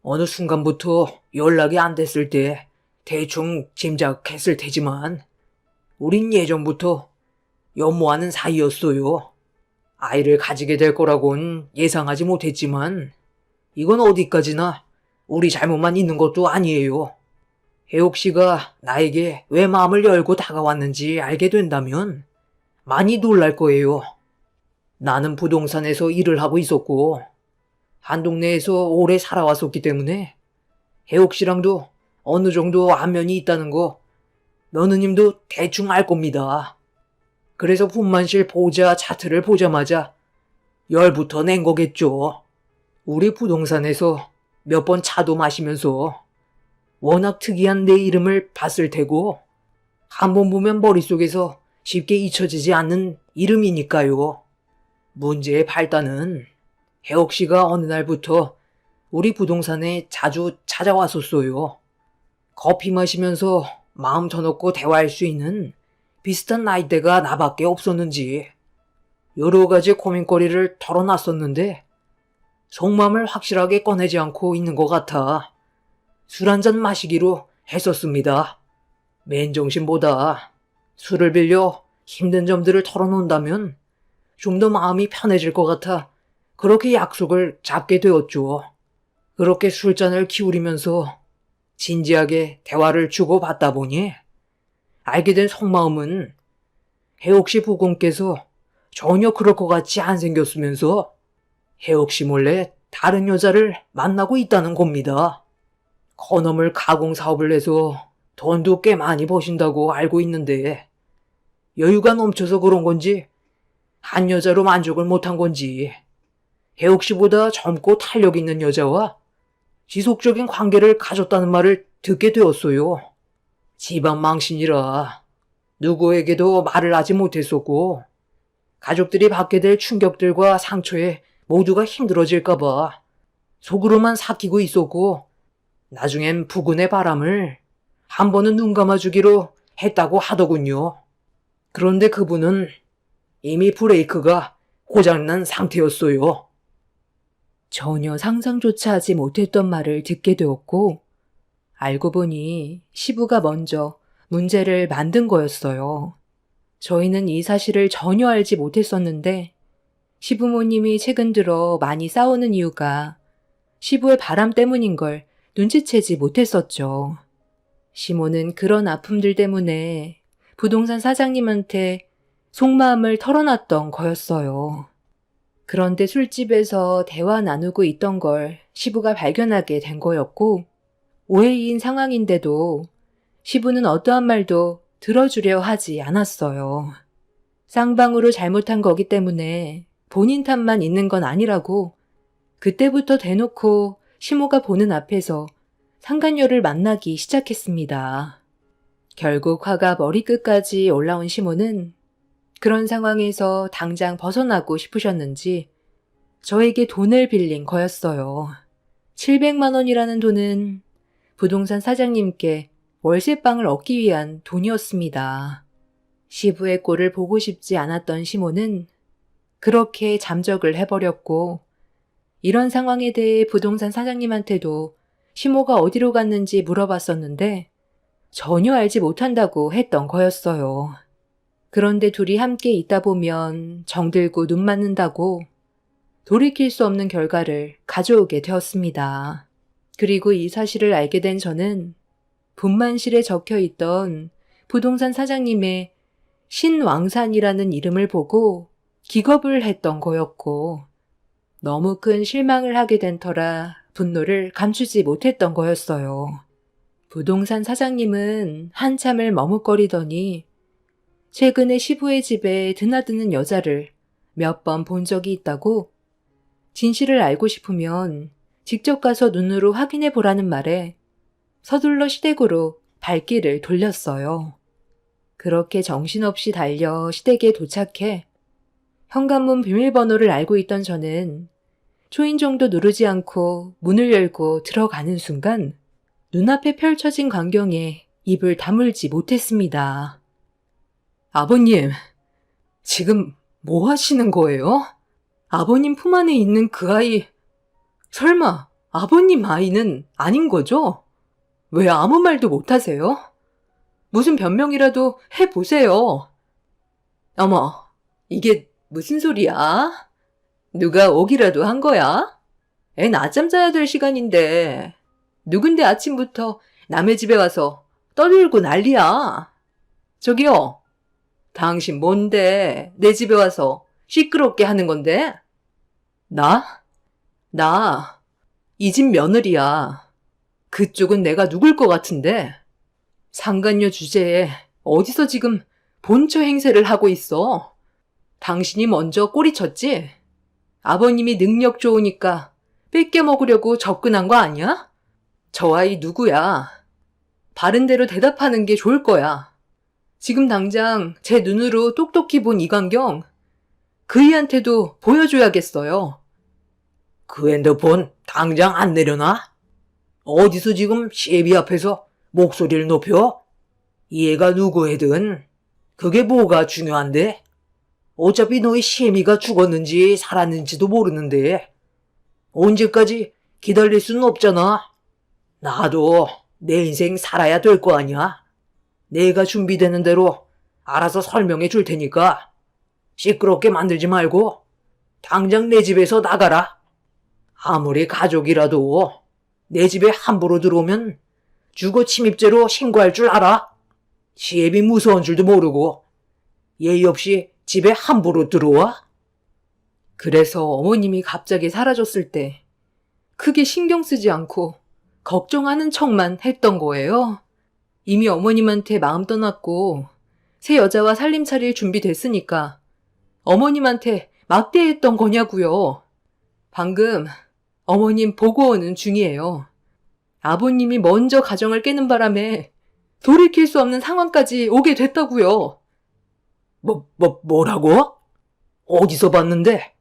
[SPEAKER 1] 어느 순간부터 연락이 안 됐을 때 대충 짐작했을 테지만 우린 예전부터 연모하는 사이였어요. 아이를 가지게 될 거라곤 예상하지 못했지만 이건 어디까지나 우리 잘못만 있는 것도 아니에요. 혜옥 씨가 나에게 왜 마음을 열고 다가왔는지 알게 된다면 많이 놀랄 거예요. 나는 부동산에서 일을 하고 있었고 한 동네에서 오래 살아왔었기 때문에 혜옥 씨랑도 어느 정도 안면이 있다는 거 며느님도 대충 알 겁니다. 그래서 분만실 보호자 차트를 보자마자 열부터 낸 거겠죠. 우리 부동산에서 몇 번 차도 마시면서 워낙 특이한 내 이름을 봤을 테고 한 번 보면 머릿속에서 쉽게 잊혀지지 않는 이름이니까요. 문제의 발단은 혜옥 씨가 어느 날부터 우리 부동산에 자주 찾아왔었어요. 커피 마시면서 마음 터놓고 대화할 수 있는 비슷한 나이대가 나밖에 없었는지 여러 가지 고민거리를 털어놨었는데 속마음을 확실하게 꺼내지 않고 있는 것 같아 술 한잔 마시기로 했었습니다. 맨정신보다 술을 빌려 힘든 점들을 털어놓는다면 좀 더 마음이 편해질 것 같아 그렇게 약속을 잡게 되었죠. 그렇게 술잔을 기울이면서 진지하게 대화를 주고받다 보니 알게 된 속마음은 혜옥 씨 부군께서 전혀 그럴 것 같이 안 생겼으면서 혜옥 씨 몰래 다른 여자를 만나고 있다는 겁니다. 건어물 가공 사업을 해서 돈도 꽤 많이 버신다고 알고 있는데 여유가 넘쳐서 그런 건지 한 여자로 만족을 못한 건지 혜옥 씨보다 젊고 탄력 있는 여자와 지속적인 관계를 가졌다는 말을 듣게 되었어요. 집안 망신이라 누구에게도 말을 하지 못했었고 가족들이 받게 될 충격들과 상처에 모두가 힘들어질까봐 속으로만 삭히고 있었고 나중엔 부군의 바람을 한 번은 눈 감아주기로 했다고 하더군요. 그런데 그분은 이미 브레이크가 고장난 상태였어요. 전혀 상상조차 하지 못했던 말을 듣게 되었고, 알고 보니 시부가 먼저 문제를 만든 거였어요. 저희는 이 사실을 전혀 알지 못했었는데, 시부모님이 최근 들어 많이 싸우는 이유가 시부의 바람 때문인 걸 눈치채지 못했었죠. 시모는 그런 아픔들 때문에 부동산 사장님한테 속마음을 털어놨던 거였어요. 그런데 술집에서 대화 나누고 있던 걸 시부가 발견하게 된 거였고, 오해인 상황인데도 시부는 어떠한 말도 들어주려 하지 않았어요. 쌍방으로 잘못한 거기 때문에 본인 탓만 있는 건 아니라고 그때부터 대놓고 시모가 보는 앞에서 상간녀를 만나기 시작했습니다. 결국 화가 머리끝까지 올라온 시모는 그런 상황에서 당장 벗어나고 싶으셨는지 저에게 돈을 빌린 거였어요. 700만 원이라는 돈은 부동산 사장님께 월세방을 얻기 위한 돈이었습니다. 시부의 꼴을 보고 싶지 않았던 시모는 그렇게 잠적을 해버렸고, 이런 상황에 대해 부동산 사장님한테도 시모가 어디로 갔는지 물어봤었는데 전혀 알지 못한다고 했던 거였어요. 그런데 둘이 함께 있다 보면 정들고 눈 맞는다고 돌이킬 수 없는 결과를 가져오게 되었습니다. 그리고 이 사실을 알게 된 저는 분만실에 적혀있던 부동산 사장님의 신왕산이라는 이름을 보고 기겁을 했던 거였고, 너무 큰 실망을 하게 된 터라 분노를 감추지 못했던 거였어요. 부동산 사장님은 한참을 머뭇거리더니 최근에 시부의 집에 드나드는 여자를 몇 번 본 적이 있다고, 진실을 알고 싶으면 직접 가서 눈으로 확인해 보라는 말에 서둘러 시댁으로 발길을 돌렸어요. 그렇게 정신없이 달려 시댁에 도착해 현관문 비밀번호를 알고 있던 저는 초인종도 누르지 않고 문을 열고 들어가는 순간 눈앞에 펼쳐진 광경에 입을 다물지 못했습니다. 아버님, 지금 뭐 하시는 거예요? 아버님 품 안에 있는 그 아이, 설마 아버님 아이는 아닌 거죠? 왜 아무 말도 못 하세요? 무슨 변명이라도 해보세요. 어머, 이게 무슨 소리야? 누가 오기라도 한 거야? 애 낮잠 자야 될 시간인데 누군데 아침부터 남의 집에 와서 떠들고 난리야. 저기요, 당신 뭔데 내 집에 와서 시끄럽게 하는 건데? 나 이 집 며느리야. 그쪽은 내가 누굴 것 같은데? 상간녀 주제에 어디서 지금 본처 행세를 하고 있어? 당신이 먼저 꼬리쳤지? 아버님이 능력 좋으니까 뺏겨 먹으려고 접근한 거 아니야? 저 아이 누구야? 바른 대로 대답하는 게 좋을 거야. 지금 당장 제 눈으로 똑똑히 본 이광경, 그이한테도 보여줘야겠어요. 그 핸드폰 당장 안 내려놔? 어디서 지금 시애비 앞에서 목소리를 높여? 얘가 누구애든 그게 뭐가 중요한데? 어차피 너희 시애미가 죽었는지 살았는지도 모르는데 언제까지 기다릴 수는 없잖아. 나도 내 인생 살아야 될 거 아니야. 내가 준비되는 대로 알아서 설명해 줄 테니까 시끄럽게 만들지 말고 당장 내 집에서 나가라. 아무리 가족이라도 내 집에 함부로 들어오면 주거 침입죄로 신고할 줄 알아? 시애비 무서운 줄도 모르고 예의 없이 집에 함부로 들어와? 그래서 어머님이 갑자기 사라졌을 때 크게 신경 쓰지 않고 걱정하는 척만 했던 거예요. 이미 어머님한테 마음 떠났고 새 여자와 살림 차릴 준비됐으니까 어머님한테 막대했던 거냐고요. 방금 어머님 보고 오는 중이에요. 아버님이 먼저 가정을 깨는 바람에 돌이킬 수 없는 상황까지 오게 됐다고요. 뭐라고? 어디서 봤는데?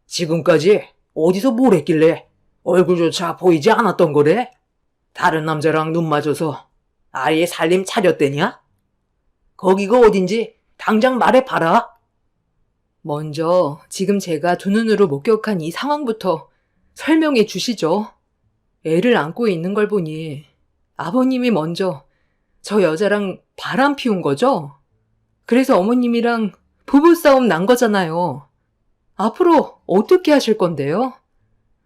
[SPEAKER 1] 지금까지 어디서 뭘 했길래 얼굴조차 보이지 않았던 거래? 다른 남자랑 눈 맞아서 아예 살림 차렸대냐? 거기가 어딘지 당장 말해봐라. 먼저 지금 제가 두 눈으로 목격한 이 상황부터 설명해 주시죠. 애를 안고 있는 걸 보니 아버님이 먼저 저 여자랑 바람 피운 거죠? 그래서 어머님이랑 부부싸움 난 거잖아요. 앞으로 어떻게 하실 건데요?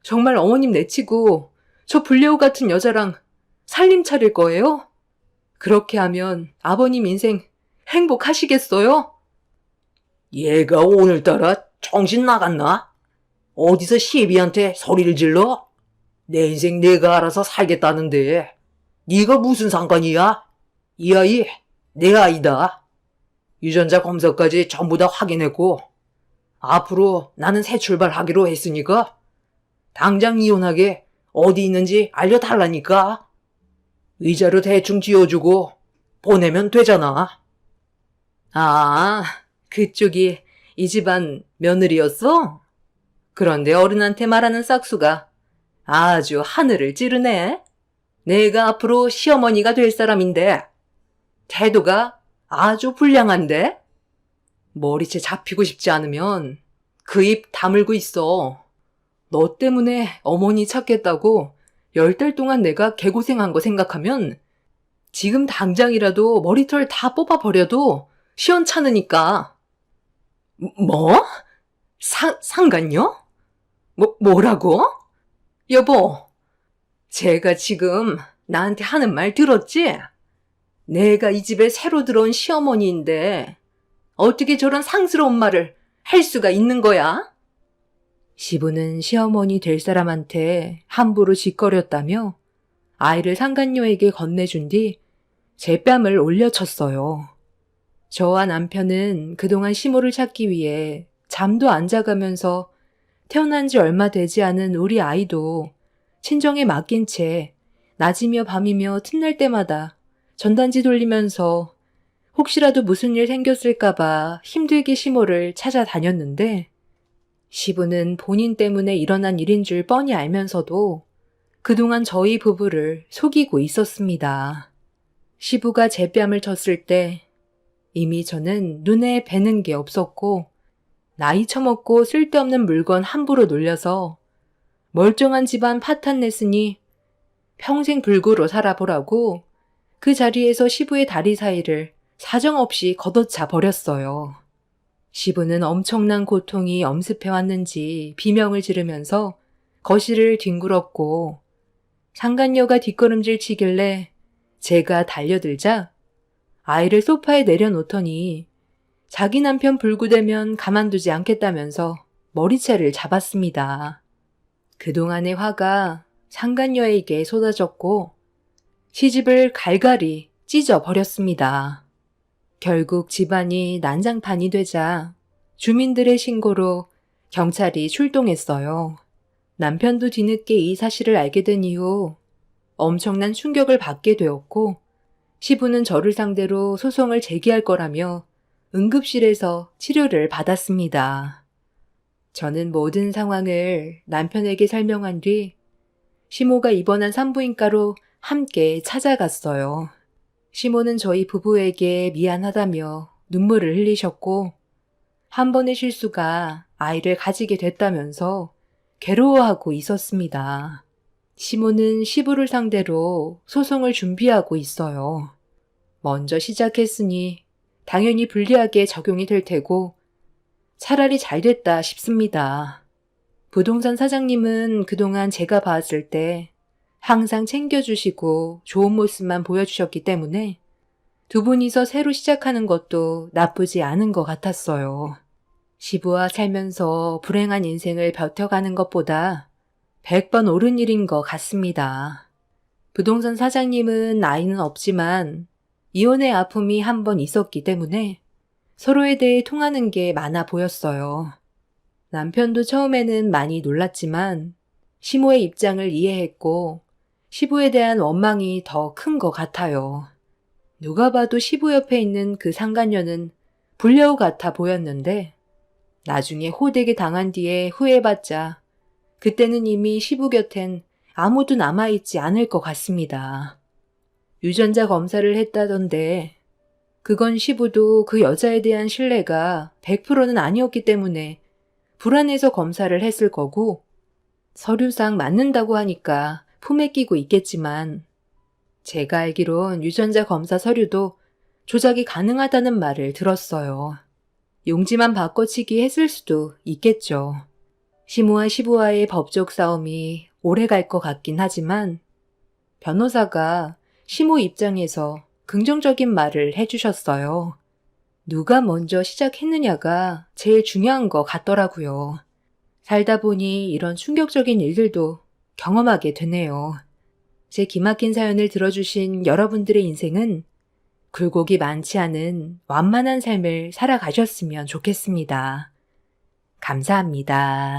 [SPEAKER 1] 정말 어머님 내치고 저 불려우 같은 여자랑 살림 차릴 거예요? 그렇게 하면 아버님 인생 행복하시겠어요?
[SPEAKER 2] 얘가 오늘따라 정신 나갔나? 어디서 시비한테 소리를 질러? 내 인생 내가 알아서 살겠다는데 네가 무슨 상관이야? 이 아이 내 아이다. 유전자 검사까지 전부 다 확인했고 앞으로 나는 새 출발하기로 했으니까 당장 이혼하게 어디 있는지 알려달라니까. 의자로 대충 지어주고 보내면 되잖아.
[SPEAKER 1] 아, 그쪽이 이 집안 며느리였어? 그런데 어른한테 말하는 싹수가 아주 하늘을 찌르네. 내가 앞으로 시어머니가 될 사람인데 태도가 아주 불량한데? 머리채 잡히고 싶지 않으면 그 입 다물고 있어. 너 때문에 어머니 찾겠다고 10달 동안 내가 개고생한 거 생각하면 지금 당장이라도 머리털 다 뽑아버려도 시원찮으니까. 뭐? 상간요? 뭐라고? 여보, 제가 지금 나한테 하는 말 들었지? 내가 이 집에 새로 들어온 시어머니인데 어떻게 저런 상스러운 말을 할 수가 있는 거야? 시부는 시어머니 될 사람한테 함부로 짓거렸다며 아이를 상간녀에게 건네준 뒤 제 뺨을 올려쳤어요. 저와 남편은 그동안 시모를 찾기 위해 잠도 안 자가면서 태어난 지 얼마 되지 않은 우리 아이도 친정에 맡긴 채 낮이며 밤이며 틈날 때마다 전단지 돌리면서 혹시라도 무슨 일 생겼을까봐 힘들게 시모를 찾아다녔는데 시부는 본인 때문에 일어난 일인 줄 뻔히 알면서도 그동안 저희 부부를 속이고 있었습니다. 시부가 제 뺨을 쳤을 때 이미 저는 눈에 뵈는 게 없었고 나이 처먹고 쓸데없는 물건 함부로 놀려서 멀쩡한 집안 파탄 냈으니 평생 불구로 살아보라고 그 자리에서 시부의 다리 사이를 사정없이 걷어차 버렸어요. 시부는 엄청난 고통이 엄습해왔는지 비명을 지르면서 거실을 뒹굴었고 상간녀가 뒷걸음질 치길래 제가 달려들자 아이를 소파에 내려놓더니 자기 남편 불구되면 가만두지 않겠다면서 머리채를 잡았습니다. 그동안의 화가 상간녀에게 쏟아졌고 시집을 갈갈이 찢어버렸습니다. 결국 집안이 난장판이 되자 주민들의 신고로 경찰이 출동했어요. 남편도 뒤늦게 이 사실을 알게 된 이후 엄청난 충격을 받게 되었고 시부는 저를 상대로 소송을 제기할 거라며 응급실에서 치료를 받았습니다. 저는 모든 상황을 남편에게 설명한 뒤 시모가 입원한 산부인과로 함께 찾아갔어요. 시모는 저희 부부에게 미안하다며 눈물을 흘리셨고 한 번의 실수가 아이를 가지게 됐다면서 괴로워하고 있었습니다. 시모는 시부를 상대로 소송을 준비하고 있어요. 먼저 시작했으니 당연히 불리하게 적용이 될 테고 차라리 잘 됐다 싶습니다. 부동산 사장님은 그동안 제가 봤을 때 항상 챙겨주시고 좋은 모습만 보여주셨기 때문에 두 분이서 새로 시작하는 것도 나쁘지 않은 것 같았어요. 시부와 살면서 불행한 인생을 버텨가는 것보다 100번 옳은 일인 것 같습니다. 부동산 사장님은 아이는 없지만 이혼의 아픔이 한 번 있었기 때문에 서로에 대해 통하는 게 많아 보였어요. 남편도 처음에는 많이 놀랐지만 시모의 입장을 이해했고 시부에 대한 원망이 더 큰 것 같아요. 누가 봐도 시부 옆에 있는 그 상간녀는 불려우 같아 보였는데 나중에 호되게 당한 뒤에 후회해봤자 그때는 이미 시부 곁엔 아무도 남아있지 않을 것 같습니다. 유전자 검사를 했다던데 그건 시부도 그 여자에 대한 신뢰가 100%는 아니었기 때문에 불안해서 검사를 했을 거고 서류상 맞는다고 하니까 품에 끼고 있겠지만 제가 알기론 유전자 검사 서류도 조작이 가능하다는 말을 들었어요. 용지만 바꿔치기 했을 수도 있겠죠. 시모와 시부와의 법적 싸움이 오래 갈 것 같긴 하지만 변호사가 시모 입장에서 긍정적인 말을 해주셨어요. 누가 먼저 시작했느냐가 제일 중요한 것 같더라고요. 살다 보니 이런 충격적인 일들도 경험하게 되네요. 제 기막힌 사연을 들어주신 여러분들의 인생은 굴곡이 많지 않은 완만한 삶을 살아가셨으면 좋겠습니다. 감사합니다.